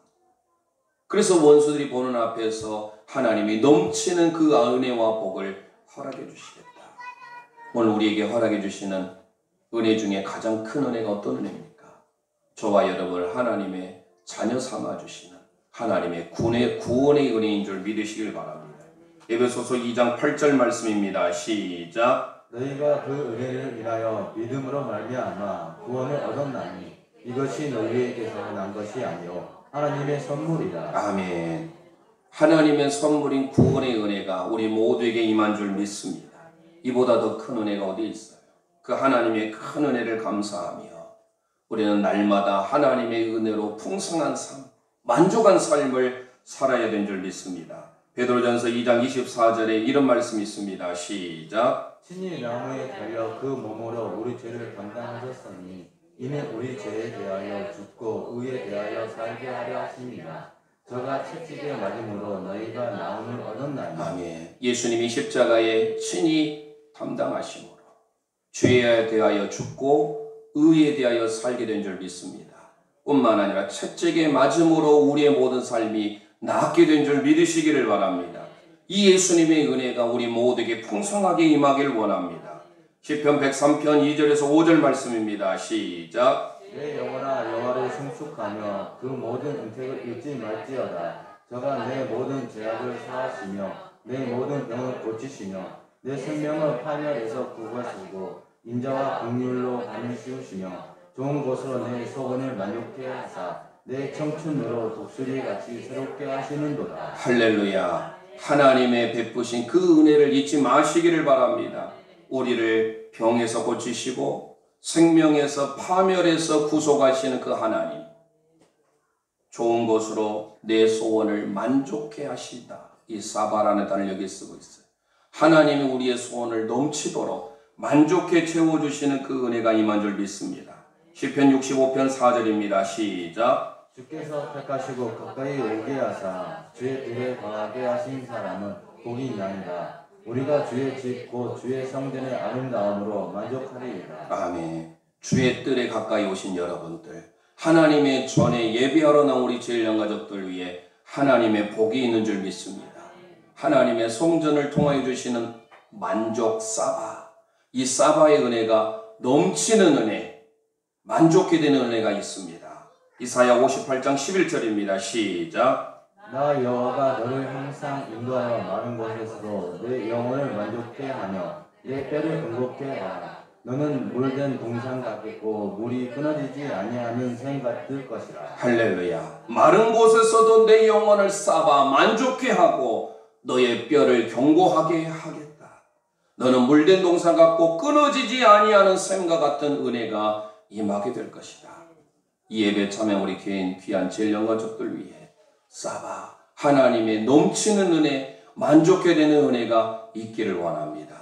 그래서 원수들이 보는 앞에서 하나님이 넘치는 그 은혜와 복을 허락해 주시겠다. 오늘 우리에게 허락해 주시는 은혜 중에 가장 큰 은혜가 어떤 은혜입니까? 저와 여러분을 하나님의 자녀 삼아 주시는 하나님의 구원의 은혜인 줄 믿으시길 바랍니다. 에베소서 2장 8절 말씀입니다. 시작. 너희가 그 은혜를 인하여 믿음으로 말미암아 구원을 얻었나니 이것이 너희에게서 난 것이 아니요 하나님의 선물이라. 아멘. 하나님의 선물인 구원의 은혜가 우리 모두에게 임한 줄 믿습니다. 이보다 더 큰 은혜가 어디 있어요? 그 하나님의 큰 은혜를 감사하며 우리는 날마다 하나님의 은혜로 풍성한 삶, 만족한 삶을 살아야 된 줄 믿습니다. 베드로전서 2장 24절에 이런 말씀이 있습니다. 시작. 친히 나무에 달려 그 몸으로 우리 죄를 감당하셨으니 이는 우리 죄에 대하여 죽고 의에 대하여 살게 하려 하십니다. 저가 채찍에 맞음으로 너희가 나음을 얻었나니. 아멘. 예수님이 십자가에 친히 담당하심으로 죄에 대하여 죽고 의에 대하여 살게 된 줄 믿습니다. 뿐만 아니라 채찍에 맞음으로 우리의 모든 삶이 낫게 된 줄 믿으시기를 바랍니다. 이 예수님의 은혜가 우리 모두에게 풍성하게 임하길 원합니다. 시편 103편 2절에서 5절 말씀입니다. 시작. 내 영혼아 여호와를 송축하며 그 모든 은택을 잊지 말지어다. 저가 내 모든 죄악을 사하시며 내 모든 병을 고치시며 내 생명을 파멸에서 구하시고 인자와 긍휼로 밤을 씌우시며 좋은 곳으로 내 소원을 만족케 하사 내 청춘으로 독수리같이 새롭게 하시는도다. 할렐루야. 하나님의 베푸신 그 은혜를 잊지 마시기를 바랍니다. 우리를 병에서 고치시고 생명에서 파멸에서 구속하시는 그 하나님, 좋은 것으로 내 소원을 만족해 하시다. 이 사바라는 단어를 여기 쓰고 있어요. 하나님이 우리의 소원을 넘치도록 만족해 채워주시는 그 은혜가 임한 줄 믿습니다. 시편 65편 4절입니다. 시작. 주께서 택하시고 가까이 오게 하사 주의 뜰에 거하게 하신 사람은 복이 있나이다. 우리가 주의 집 곧 주의 성전의 아름다움으로 만족하리이다. 아멘. 주의 뜰에 가까이 오신 여러분들, 하나님의 전에 예배하러 나온 우리 제일령 가족들 위해 하나님의 복이 있는 줄 믿습니다. 하나님의 성전을 통하여 주시는 만족 사바, 이 사바의 은혜가 넘치는 은혜, 만족해 되는 은혜가 있습니다. 이사야 58장 11절입니다. 시작. 나 여호와가 너를 항상 인도하여 마른 곳에서도 내 영혼을 만족케 하며 내 뼈를 근겁게 하라. 너는 물된 동산 같겠고 물이 끊어지지 아니하는 샘 같을 것이라. 할렐루야. 마른 곳에서도 내 영혼을 쌓아 만족해 하고 너의 뼈를 견고하게 하겠다. 너는 물된 동산 같고 끊어지지 아니하는 샘과 같은 은혜가 임하게 될 것이다. 이 예배 참여 우리 개인 귀한 제일령 가족들 위해 사바 하나님의 넘치는 은혜, 만족해 되는 은혜가 있기를 원합니다.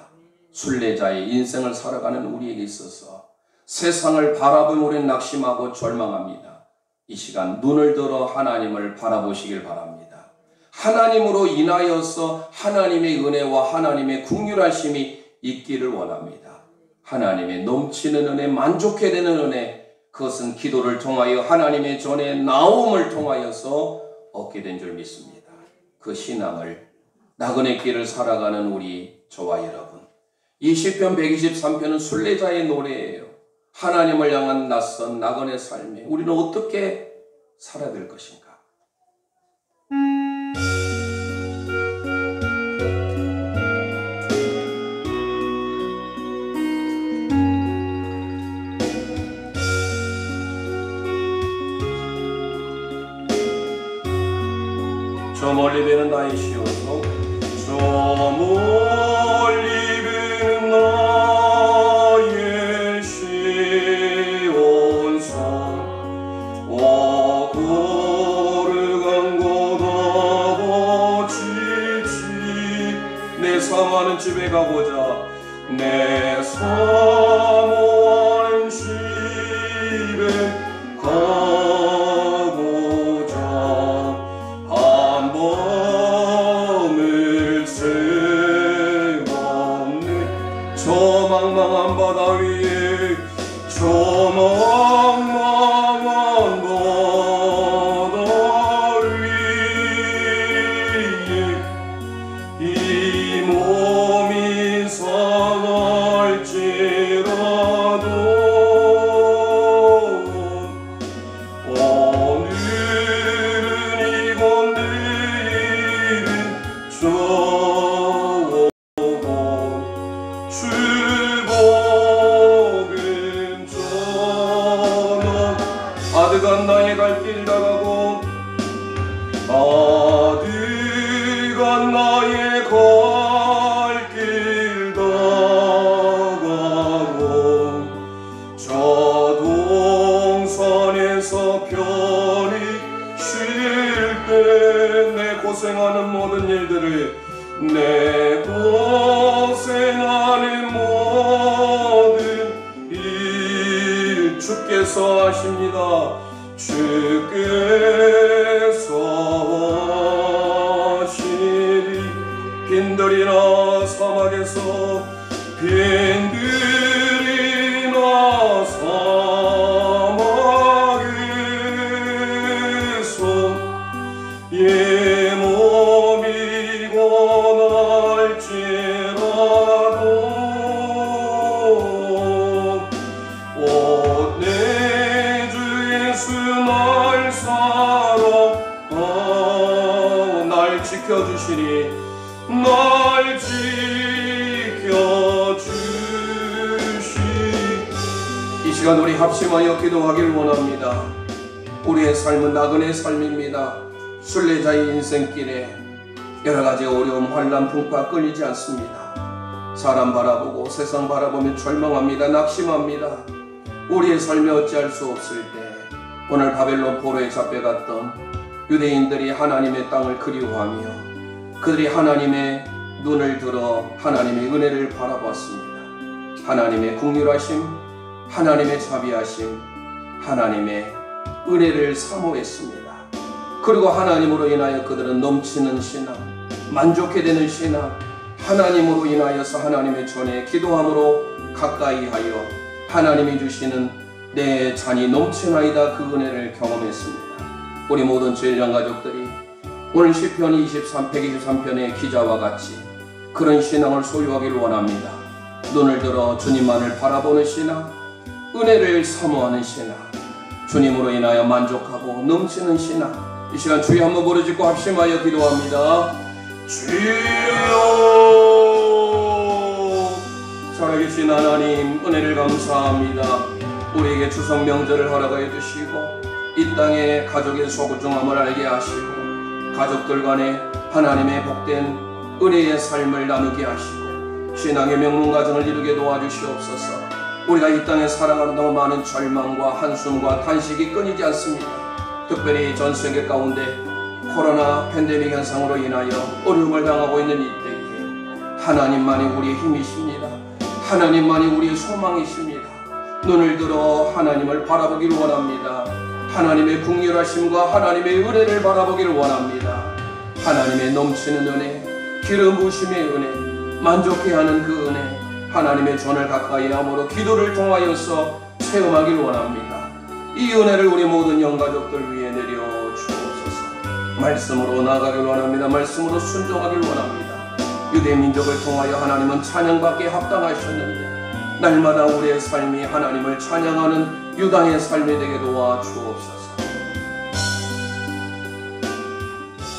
순례자의 인생을 살아가는 우리에게 있어서 세상을 바라보면 우리는 낙심하고 절망합니다. 이 시간 눈을 들어 하나님을 바라보시길 바랍니다. 하나님으로 인하여서 하나님의 은혜와 하나님의 긍휼하심이 있기를 원합니다. 하나님의 넘치는 은혜, 만족해 되는 은혜, 그것은 기도를 통하여 하나님의 전에 나옴을 통하여서 얻게 된 줄 믿습니다. 그 신앙을 나그네 길을 살아가는 우리 저와 여러분, 이 시편 123편은 순례자의 노래예요. 하나님을 향한 낯선 나그네 삶에 우리는 어떻게 살아야 될 것인가? 저 멀리 배는 나의 시오소, 저 멀리 배는 나의 시온소, 거룩한 곳 아버지지, 내 사모하는 집에 가보자, 내 사모하는 집에 가보자. 저 망망한 바다 위에, 저 망망한 바다 위에 이 몸이 상할지라도 오늘은 이곳 내일은 축복은 전원 아드간 나의 갈 길 나가고, 아드간 나의 갈 길 나가고, 저 동산에서 편히 쉴 때 내 고생하는 모든 일들을, 내 고생하는 모든 일 주께서 하십니다. 주께서 하시니 빈들이나 사막에서, 빈들이나 사막에서 예 몸이 고날지라도 내 주 예수 날 사랑하, 날 지켜주시니, 날 지켜주시. 이 시간 우리 합심하여 기도하길 원합니다. 우리의 삶은 나그네 삶입니다. 순례자의 인생길에 여러가지 어려움, 환난, 풍파 끊이지 않습니다. 사람 바라보고 세상 바라보면 절망합니다. 낙심합니다. 우리의 삶에 어찌할 수 없을 때, 오늘 바벨론 포로에 잡혀갔던 유대인들이 하나님의 땅을 그리워하며 그들이 하나님의 눈을 들어 하나님의 은혜를 바라보았습니다. 하나님의 긍휼하심, 하나님의 자비하심, 하나님의 은혜를 사모했습니다. 그리고 하나님으로 인하여 그들은 넘치는 신앙, 만족해 되는 신앙, 하나님으로 인하여서 하나님의 전에 기도함으로 가까이하여 하나님이 주시는 내 잔이 넘치나이다, 그 은혜를 경험했습니다. 우리 모든 주일령 가족들이 오늘 시편 123편의 기자와 같이 그런 신앙을 소유하기를 원합니다. 눈을 들어 주님만을 바라보는 신앙, 은혜를 사모하는 신앙, 주님으로 인하여 만족하고 넘치는 신앙. 이 시간 주여 한번 부르짖고 합심하여 기도합니다. 주여, 살아계신 하나님, 은혜를 감사합니다. 우리에게 추석 명절을 허락하여 주시고 이 땅에 가족의 소중함을 알게 하시고 가족들 간에 하나님의 복된 은혜의 삶을 나누게 하시고 신앙의 명문 가정을 이루게 도와주시옵소서. 우리가 이 땅에 살아가는 동안 많은 절망과 한숨과 탄식이 끊이지 않습니다. 특별히 전 세계 가운데 코로나 팬데믹 현상으로 인하여 어려움을 당하고 있는 이때에 하나님만이 우리의 힘이십니다. 하나님만이 우리의 소망이십니다. 눈을 들어 하나님을 바라보기를 원합니다. 하나님의 긍휼하심과 하나님의 은혜를 바라보기를 원합니다. 하나님의 넘치는 은혜, 기름 부으심의 은혜, 만족해 하는 그 은혜, 하나님의 전을 가까이 함으로 기도를 통하여서 체험하길 원합니다. 이 은혜를 우리 모든 영가족들 위해 내려 주옵소서. 말씀으로 나아가길 원합니다. 말씀으로 순종하길 원합니다. 유대 민족을 통하여 하나님은 찬양받기에 합당하셨는데 날마다 우리의 삶이 하나님을 찬양하는 유다의 삶이 되게 도와 주옵소서.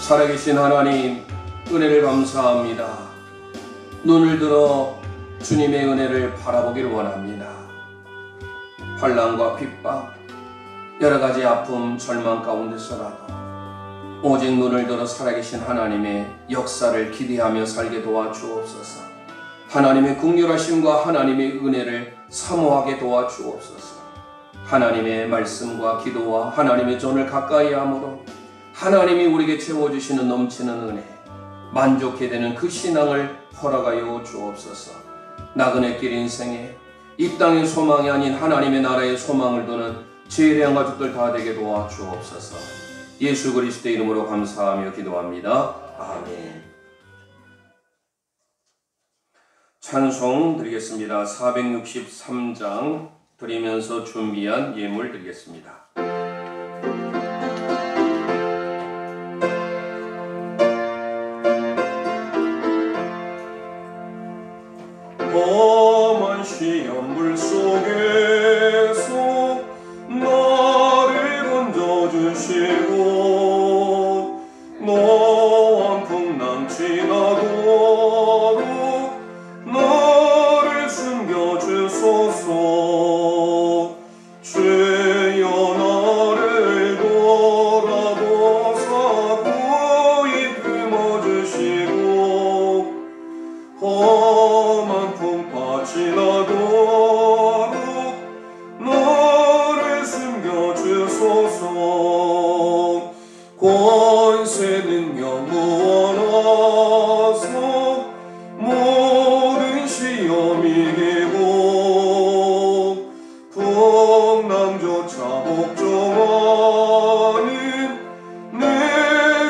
살아계신 하나님, 은혜를 감사합니다. 눈을 들어 주님의 은혜를 바라보길 원합니다. 환난과 핍박, 여러가지 아픔, 절망 가운데서라도 오직 눈을 들어 살아계신 하나님의 역사를 기대하며 살게 도와 주옵소서. 하나님의 긍휼하심과 하나님의 은혜를 사모하게 도와 주옵소서. 하나님의 말씀과 기도와 하나님의 전을 가까이 함으로 하나님이 우리에게 채워주시는 넘치는 은혜, 만족해 되는 그 신앙을 허락하여 주옵소서. 나그네 길 인생에 이 땅의 소망이 아닌 하나님의 나라의 소망을 두는 죄례한 가족들 다 되게 도와 주옵소서. 예수 그리스도의 이름으로 감사하며 기도합니다. 아멘. 찬송 드리겠습니다. 463장 드리면서 준비한 예물 드리겠습니다. 험한 시험물 속에서 나를 건져주시고 노한 풍랑 지나도록 나를 숨겨주소서. 주여 나를 돌아보사 고이 품어주시고 험한 풍파 지나도록 나를 숨겨주소서. 권세 능력 무언하사 모든 시험 이기고 풍랑조차 복종하는 내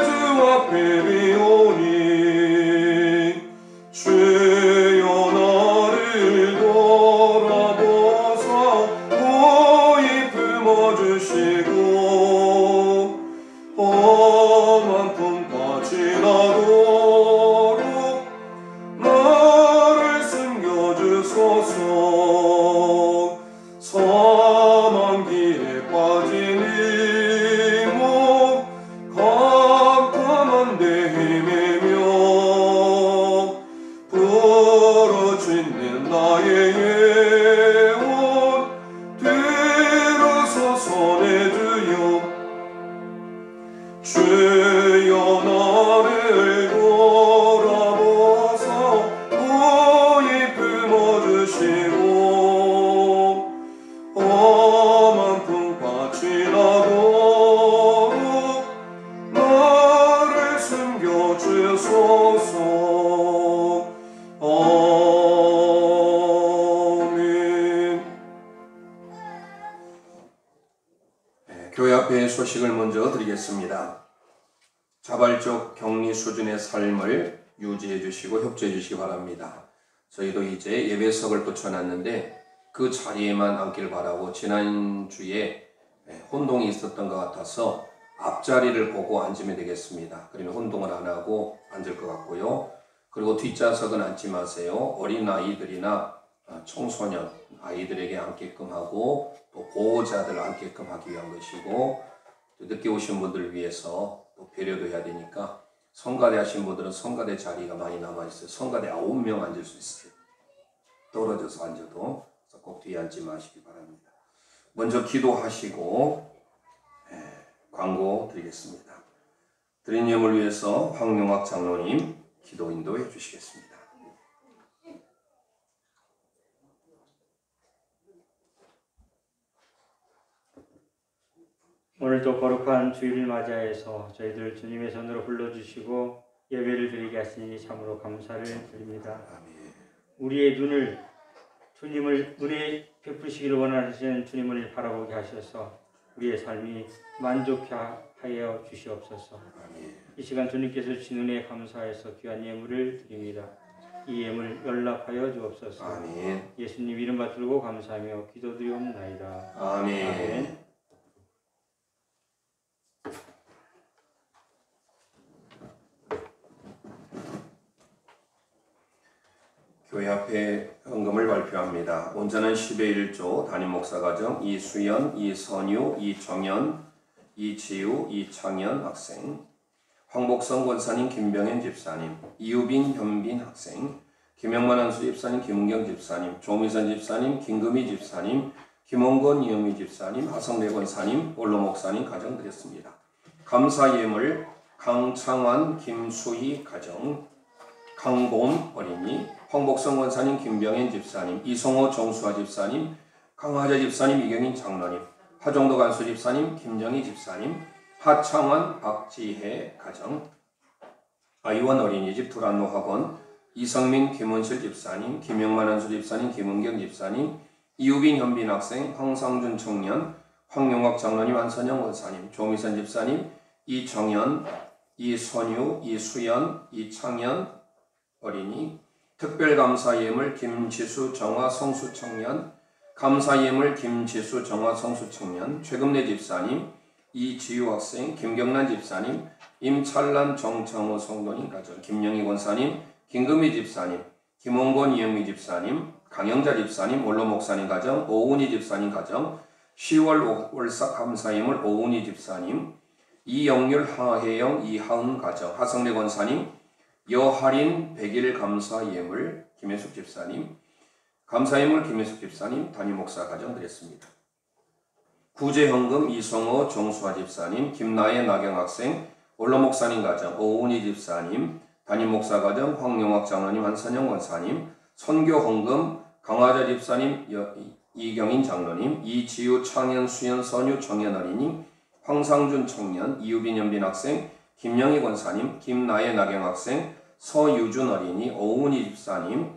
주 앞에 비오니 주여 나를 돌아보사 고이 품어주시고 험한 풍파 지나도록 나를 숨겨주소서. 사망 길에 빠진 이몸 깜깜한 데 헤매며 부러지는 나의 영혼 들어서서 내 주여. 주여 나를 돌아보사 고이 품어주시고 험한 풍파 지나도록 나를 숨겨주소서. 아멘. 교회 앞에 소식을 먼저 드리겠습니다. 자발적 격리 수준의 삶을 유지해 주시고 협조해 주시기 바랍니다. 저희도 이제 예배석을 붙여놨는데 그 자리에만 앉길 바라고, 지난주에 혼동이 있었던 것 같아서 앞자리를 보고 앉으면 되겠습니다. 그러면 혼동을 안 하고 앉을 것 같고요. 그리고 뒷좌석은 앉지 마세요. 어린 아이들이나 청소년 아이들에게 앉게끔 하고 또 보호자들 앉게끔 하기 위한 것이고, 또 늦게 오신 분들을 위해서 또 배려도 해야 되니까 성가대 하신 분들은 성가대 자리가 많이 남아있어요. 성가대 9명 앉을 수 있어요. 떨어져서 앉아도. 그래서 꼭 뒤에 앉지 마시기 바랍니다. 먼저 기도하시고 광고 드리겠습니다. 드린 예물 위해서 황용학 장로님 기도 인도해 주시겠습니다. 오늘도 거룩한 주일을 맞이하여서 저희들 주님의 손으로 불러주시고 예배를 드리게 하시니 참으로 감사를 드립니다. 우리의 눈을 주님을 은혜 베푸시기를 원하시는 주님을 바라보게 하셔서 우리의 삶이 만족하여 주시옵소서. 이 시간 주님께서 주신 은혜에 감사해서 귀한 예물을 드립니다. 이 예물 연락하여 주옵소서. 아멘. 예수님 이름 받들고 감사하며 기도드리옵나이다. 아멘. 아멘. 교회 앞에 헌금을 발표합니다. 온전한 10의 1조 담임 목사가정 이수연, 이선유, 이정연, 이지우, 이창현 학생, 황복성 권사님, 김병현 집사님, 이유빈, 현빈 학생, 김영만 한수 집사님, 김은경 집사님, 조미선 집사님, 김금희 집사님, 김원건, 이영미 집사님, 하성래 권사님, 올로 목사님 가정 드렸습니다. 감사 예물 강창환, 김수희 가정, 강봄 어린이, 황복성 권사님, 김병현 집사님, 이성호 정수아 집사님, 강화자 집사님, 이경인 장로님, 하정도 간수 집사님, 김정희 집사님, 하창원, 박지혜 가정, 아이원 어린이집 두란노 학원, 이성민, 김원실 집사님, 김영만 한수 집사님, 김은경 집사님, 이우빈 현빈 학생, 황상준 청년, 황용학 장로님, 한선영 권사님, 조미선 집사님, 이정현, 이선유, 이수연, 이창현 어린이, 특별감사 예물 김지수 정화 성수 청년, 감사 예물 김지수 정화 성수 청년, 최금래 집사님, 이지유 학생, 김경란 집사님, 임찰란 정창호 성도님 가정, 김영희 권사님, 김금희 집사님, 김원권 이영미 집사님, 강영자 집사님, 올로 목사님 가정, 오은희 집사님 가정, 10월 월사 감사 예물 오은희 집사님, 이영률, 하혜영, 이하은 가정, 하성래 권사님, 여할인 100일 감사 예물 김혜숙 집사님, 감사 예물 김혜숙 집사님, 담임 목사 가정 드렸습니다. 구제헌금 이성호 정수아 집사님, 김나혜 나경 학생, 올로 목사님 가정, 오은희 집사님, 담임 목사 가정, 황용학 장로님, 한선영 권사님, 선교헌금 강화자 집사님, 이경인 장로님, 이지우, 창현, 수연, 선유, 정현 어린이, 황상준 청년, 이유빈 연빈 학생, 김영희 권사님, 김나혜 나경 학생, 서유준 어린이, 오은희 집사님,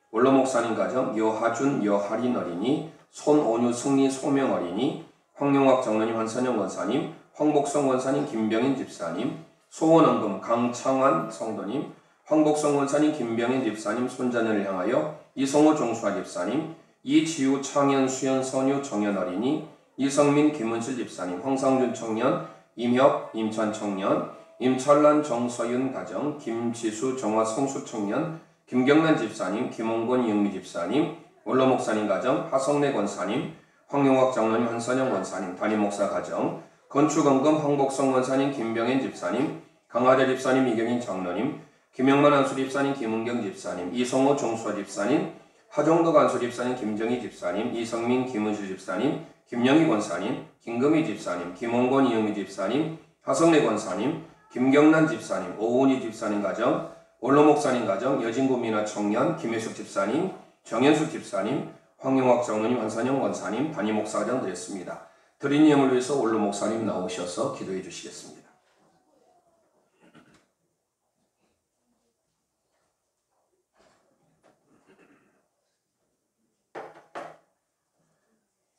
올로 목사님 가정, 여하준, 여할인 어린이, 손온유, 승리, 소명 어린이, 황용학 장로님, 한선영 권사님, 황복성 권사님, 김병인 집사님, 소원헌금 강창환 성도님, 황복성 권사님, 김병인 집사님 손자녀를 향하여 이성호 정수아 집사님, 이지우, 창현, 수연, 선유, 정연 어린이, 이성민, 김은실 집사님, 황상준 청년, 임혁, 임찬 청년, 임철란, 정서윤 가정, 김지수, 정화, 성수 청년, 김경란 집사님, 김원권, 이영미 집사님, 올로 목사님 가정, 하성래 권사님, 황용학 장로님, 한선영 권사님, 담임 목사 가정, 건축헌금 황복성 권사님, 김병현 집사님, 강화자 집사님, 이경인 장로님, 김영만 한수 집사님, 김은경 집사님, 이성호 정수아 집사님, 하정도 간수 집사님, 김정희 집사님, 이성민, 김은실 집사님, 김영희 권사님, 김금희 집사님, 김원권, 이영미 집사님, 하성래 권사님, 김경란 집사님, 오은희 집사님 가정, 올로 목사님 가정, 여진구 미나 청년, 김혜숙 집사님, 정현숙 집사님, 황용학 장로님, 한선영 권사님, 담임 목사 가정 드렸습니다. 드린 예물을 위해서 올로 목사님 나오셔서 기도해 주시겠습니다.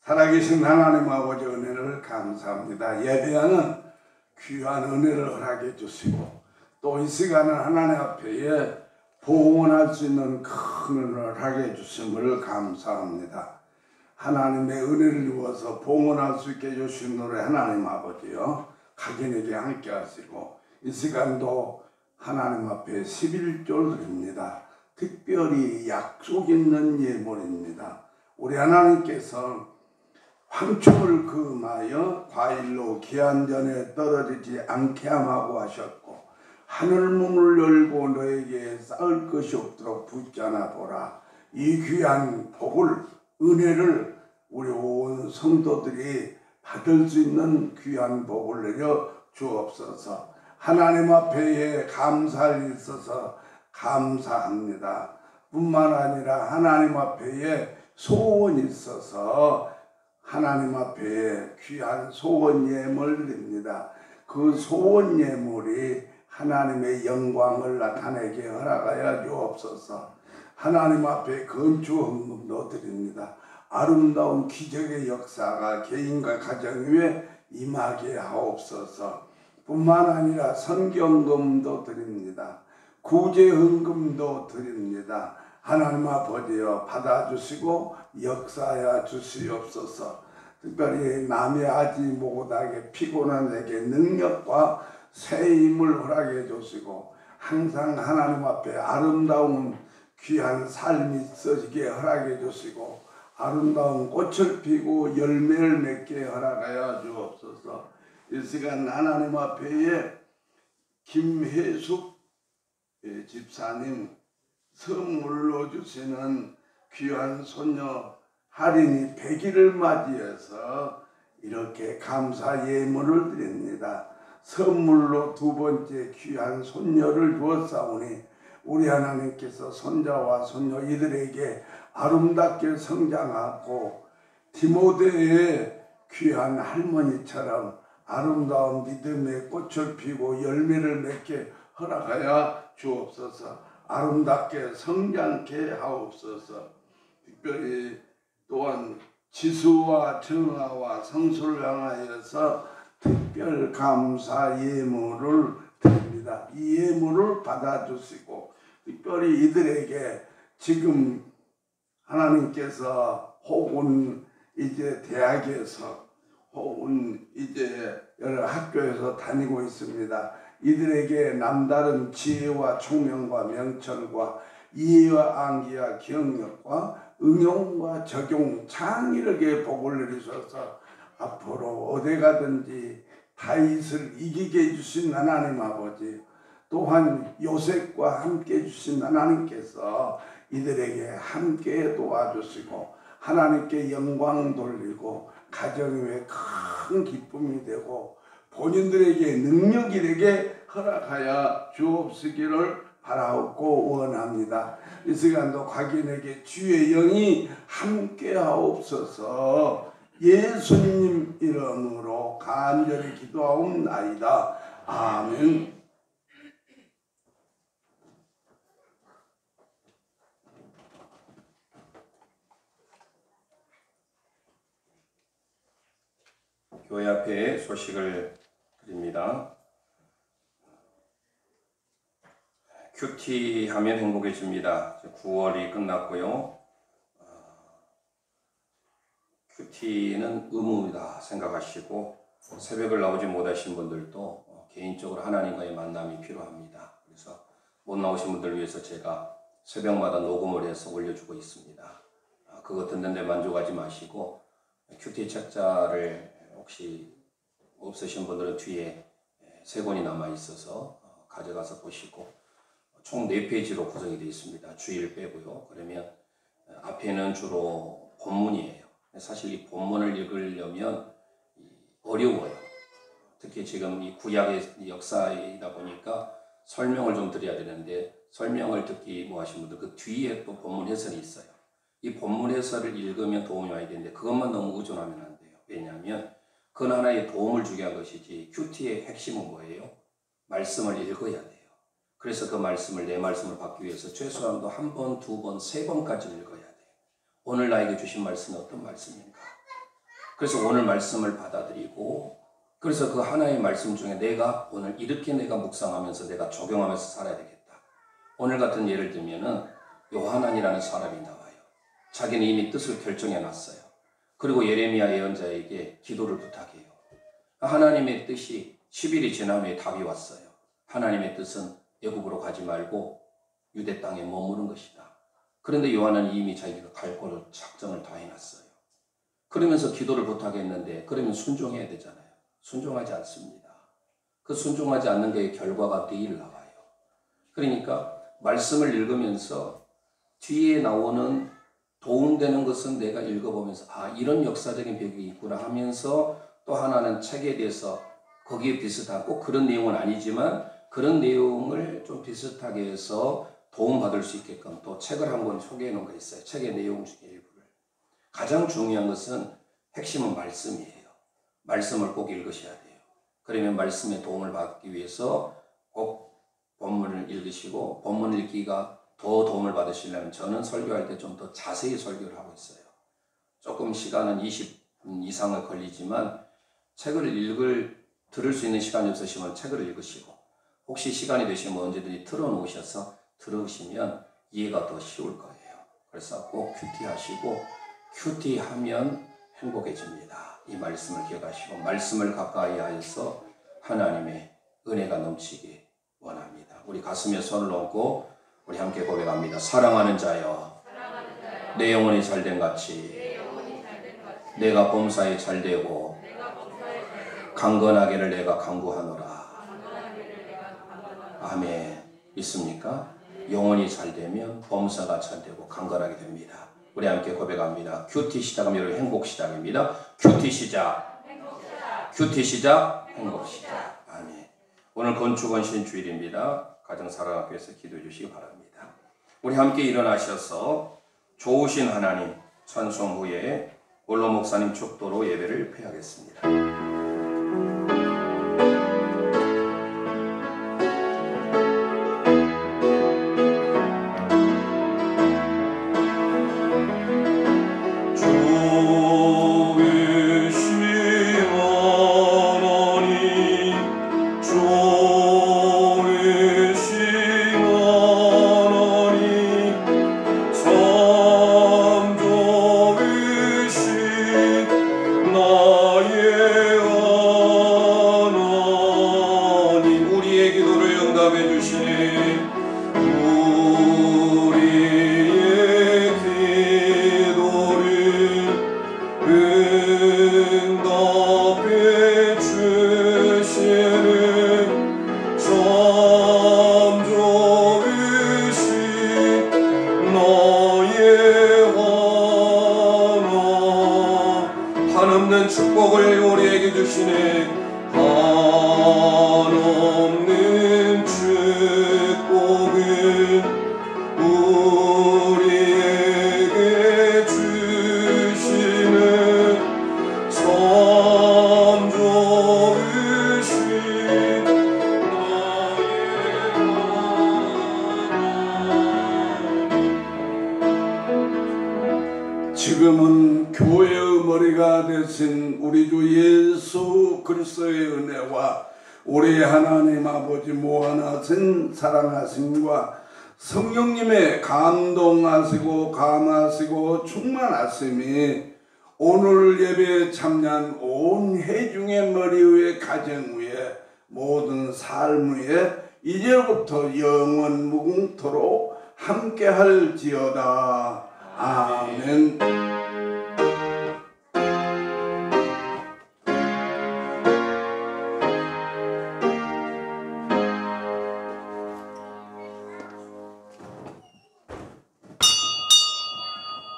살아계신 하나님 아버지 은혜를 감사합니다. 예배하는 귀한 은혜를 허락해 주시고 또 이 시간은 하나님 앞에 봉헌할 수 있는 큰 은혜를 허락해 주심을 감사합니다. 하나님의 은혜를 입어서 봉헌할 수 있게 해주신 노래 하나님 아버지요, 각인에게 함께 하시고 이 시간도 하나님 앞에 11조를 드립니다. 특별히 약속 있는 예물입니다. 우리 하나님께서 황충을 금하여 과일로 기한전에 떨어지지 않게 함하고 하셨고 하늘 문을 열고 너에게 쌓을 것이 없도록 붙잡아 보라. 이 귀한 복을, 은혜를 우리 온 성도들이 받을 수 있는 귀한 복을 내려 주옵소서. 하나님 앞에 감사를 있어서 감사합니다. 뿐만 아니라 하나님 앞에 소원이 있어서 하나님 앞에 귀한 소원 예물을 드립니다. 그 소원 예물이 하나님의 영광을 나타내게 허락하여 주옵소서. 하나님 앞에 건축 헌금도 드립니다. 아름다운 기적의 역사가 개인과 가정 위에 임하게 하옵소서. 뿐만 아니라 선경금도 드립니다. 구제헌금도 드립니다. 하나님 아버지여 받아주시고 역사하여 주시옵소서. 특별히 남이 하지 못하게 피곤한 에게 능력과 새 힘을 허락해 주시고 항상 하나님 앞에 아름다운 귀한 삶이 있어지게 허락해 주시고 아름다운 꽃을 피고 열매를 맺게 허락하여 주옵소서. 이 시간 하나님 앞에 김혜숙 집사님 선물로 주시는 귀한 손녀 할인이 100일을 맞이해서 이렇게 감사 예물을 드립니다. 선물로 두 번째 귀한 손녀를 주었사오니 우리 하나님께서 손자와 손녀 이들에게 아름답게 성장하고 디모데의 귀한 할머니처럼 아름다운 믿음의 꽃을 피고 열매를 맺게 허락하여 주옵소서. 아름답게 성장케 하옵소서. 특별히 또한 지수와 정아와 성수를 향하여서 특별 감사 예물을 드립니다. 이 예물을 받아주시고 특별히 이들에게 지금 하나님께서 혹은 이제 대학에서 혹은 이제 여러 학교에서 다니고 있습니다. 이들에게 남다른 지혜와 총명과 명철과 이해와 암기와 기억력과 응용과 적용 창의력의 복을 내리셔서 앞으로 어디 가든지 다윗을 이기게 해주신 하나님 아버지, 또한 요셉과 함께 해주신 하나님께서 이들에게 함께 도와주시고 하나님께 영광 돌리고 가정에 큰 기쁨이 되고 본인들에게 능력이 되게 허락하여 주옵시기를 바라옵고 원합니다. 이 시간도 각인에게 주의 영이 함께 하옵소서. 예수님 이름으로 간절히 기도하옵나이다. 아멘. 교회 앞에 소식을 드립니다. 큐티 하면 행복해집니다. 9월이 끝났고요. 큐티는 의무이다 생각하시고 새벽을 나오지 못하신 분들도 개인적으로 하나님과의 만남이 필요합니다. 그래서 못 나오신 분들을 위해서 제가 새벽마다 녹음을 해서 올려주고 있습니다. 그거 듣는데 만족하지 마시고 큐티 책자를 혹시 없으신 분들은 뒤에 3권이 남아있어서 가져가서 보시고 총 4페이지로 구성이 되어 있습니다. 주일 빼고요. 그러면 앞에는 주로 본문이에요. 사실 이 본문을 읽으려면 어려워요. 특히 지금 이 구약의 역사이다 보니까 설명을 좀 드려야 되는데 설명을 듣기 뭐 하신 분들 그 뒤에 또 본문 해설이 있어요. 이 본문 해설을 읽으면 도움이 많이 되는데 그것만 너무 의존하면 안 돼요. 왜냐하면 그건 하나의 도움을 주게 한 것이지 큐티의 핵심은 뭐예요? 말씀을 읽어야 돼요. 그래서 그 말씀을 내 말씀을 받기 위해서 최소한도 1번, 2번, 3번까지 읽어야 돼요. 오늘 나에게 주신 말씀은 어떤 말씀인가? 그래서 오늘 말씀을 받아들이고 그래서 그 하나의 말씀 중에 내가 오늘 이렇게 내가 묵상하면서 내가 적용하면서 살아야 되겠다. 오늘 같은 예를 들면은 요하난이라는 사람이 나와요. 자기는 이미 뜻을 결정해 놨어요. 그리고 예레미야 예언자에게 기도를 부탁해요. 하나님의 뜻이 10일이 지난 후에 답이 왔어요. 하나님의 뜻은 애국으로 가지 말고 유대 땅에 머무는 것이다. 그런데 요한은 이미 자기가 갈 곳을 작정을 다 해놨어요. 그러면서 기도를 부탁했는데 그러면 순종해야 되잖아요. 순종하지 않습니다. 그 순종하지 않는 것의 결과가 내일 나와요. 그러니까 말씀을 읽으면서 뒤에 나오는 도움되는 것은 내가 읽어보면서 아 이런 역사적인 배경이 있구나 하면서 또 하나는 책에 대해서 거기에 비슷한 꼭 그런 내용은 아니지만 그런 내용을 좀 비슷하게 해서 도움받을 수 있게끔 또 책을 한권 소개해 놓은 거 있어요. 책의 내용 중에 일부를. 가장 중요한 것은 핵심은 말씀이에요. 말씀을 꼭 읽으셔야 돼요. 그러면 말씀의 도움을 받기 위해서 꼭 본문을 읽으시고 본문 읽기가 더 도움을 받으시려면 저는 설교할 때 좀 더 자세히 설교를 하고 있어요. 조금 시간은 20분 이상을 걸리지만 책을 들을 수 있는 시간이 없으시면 책을 읽으시고 혹시 시간이 되시면 언제든지 틀어놓으셔서 들으시면 이해가 더 쉬울 거예요. 그래서 꼭 큐티 하시고 큐티 하면 행복해집니다. 이 말씀을 기억하시고 말씀을 가까이 하여서 하나님의 은혜가 넘치기 원합니다. 우리 가슴에 손을 얹고 우리 함께 고백합니다. 사랑하는 자여, 내 영혼이 잘된 같이 내가 범사에 잘되고 강건하기를 내가 간구하노라. 아멘. 믿습니까? 영혼이 잘되면 범사가 잘되고 강건하게 됩니다. 우리 함께 고백합니다. 큐티 시작하면 여러분 행복 시작입니다. 큐티 시작. 큐티 시작. 행복 시작. 아멘. 오늘 건축원신 주일입니다. 가정사랑학교에서 기도해 주시기 바랍니다. 우리 함께 일어나셔서 좋으신 하나님 찬송 후에 원로 목사님 축도로 예배를 폐하겠습니다. 한없는 축복을 우리에게 주시네. 한없는 축복을 우리에게 주시는 참 좋으신 나의 하나님. 지금은 교회의 머리가 되신 우리 주 예수 그리스도의 은혜와 우리 하나님 아버지 무한하신 사랑하심과 성령님의 감동하시고 감하시고 충만하심이 오늘 예배에 참여한 온 회중의 머리 위에 가정 위에 모든 삶 위에 이제부터 영원 무궁토록 함께할지어다. 아멘.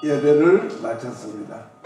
예배를 마쳤습니다.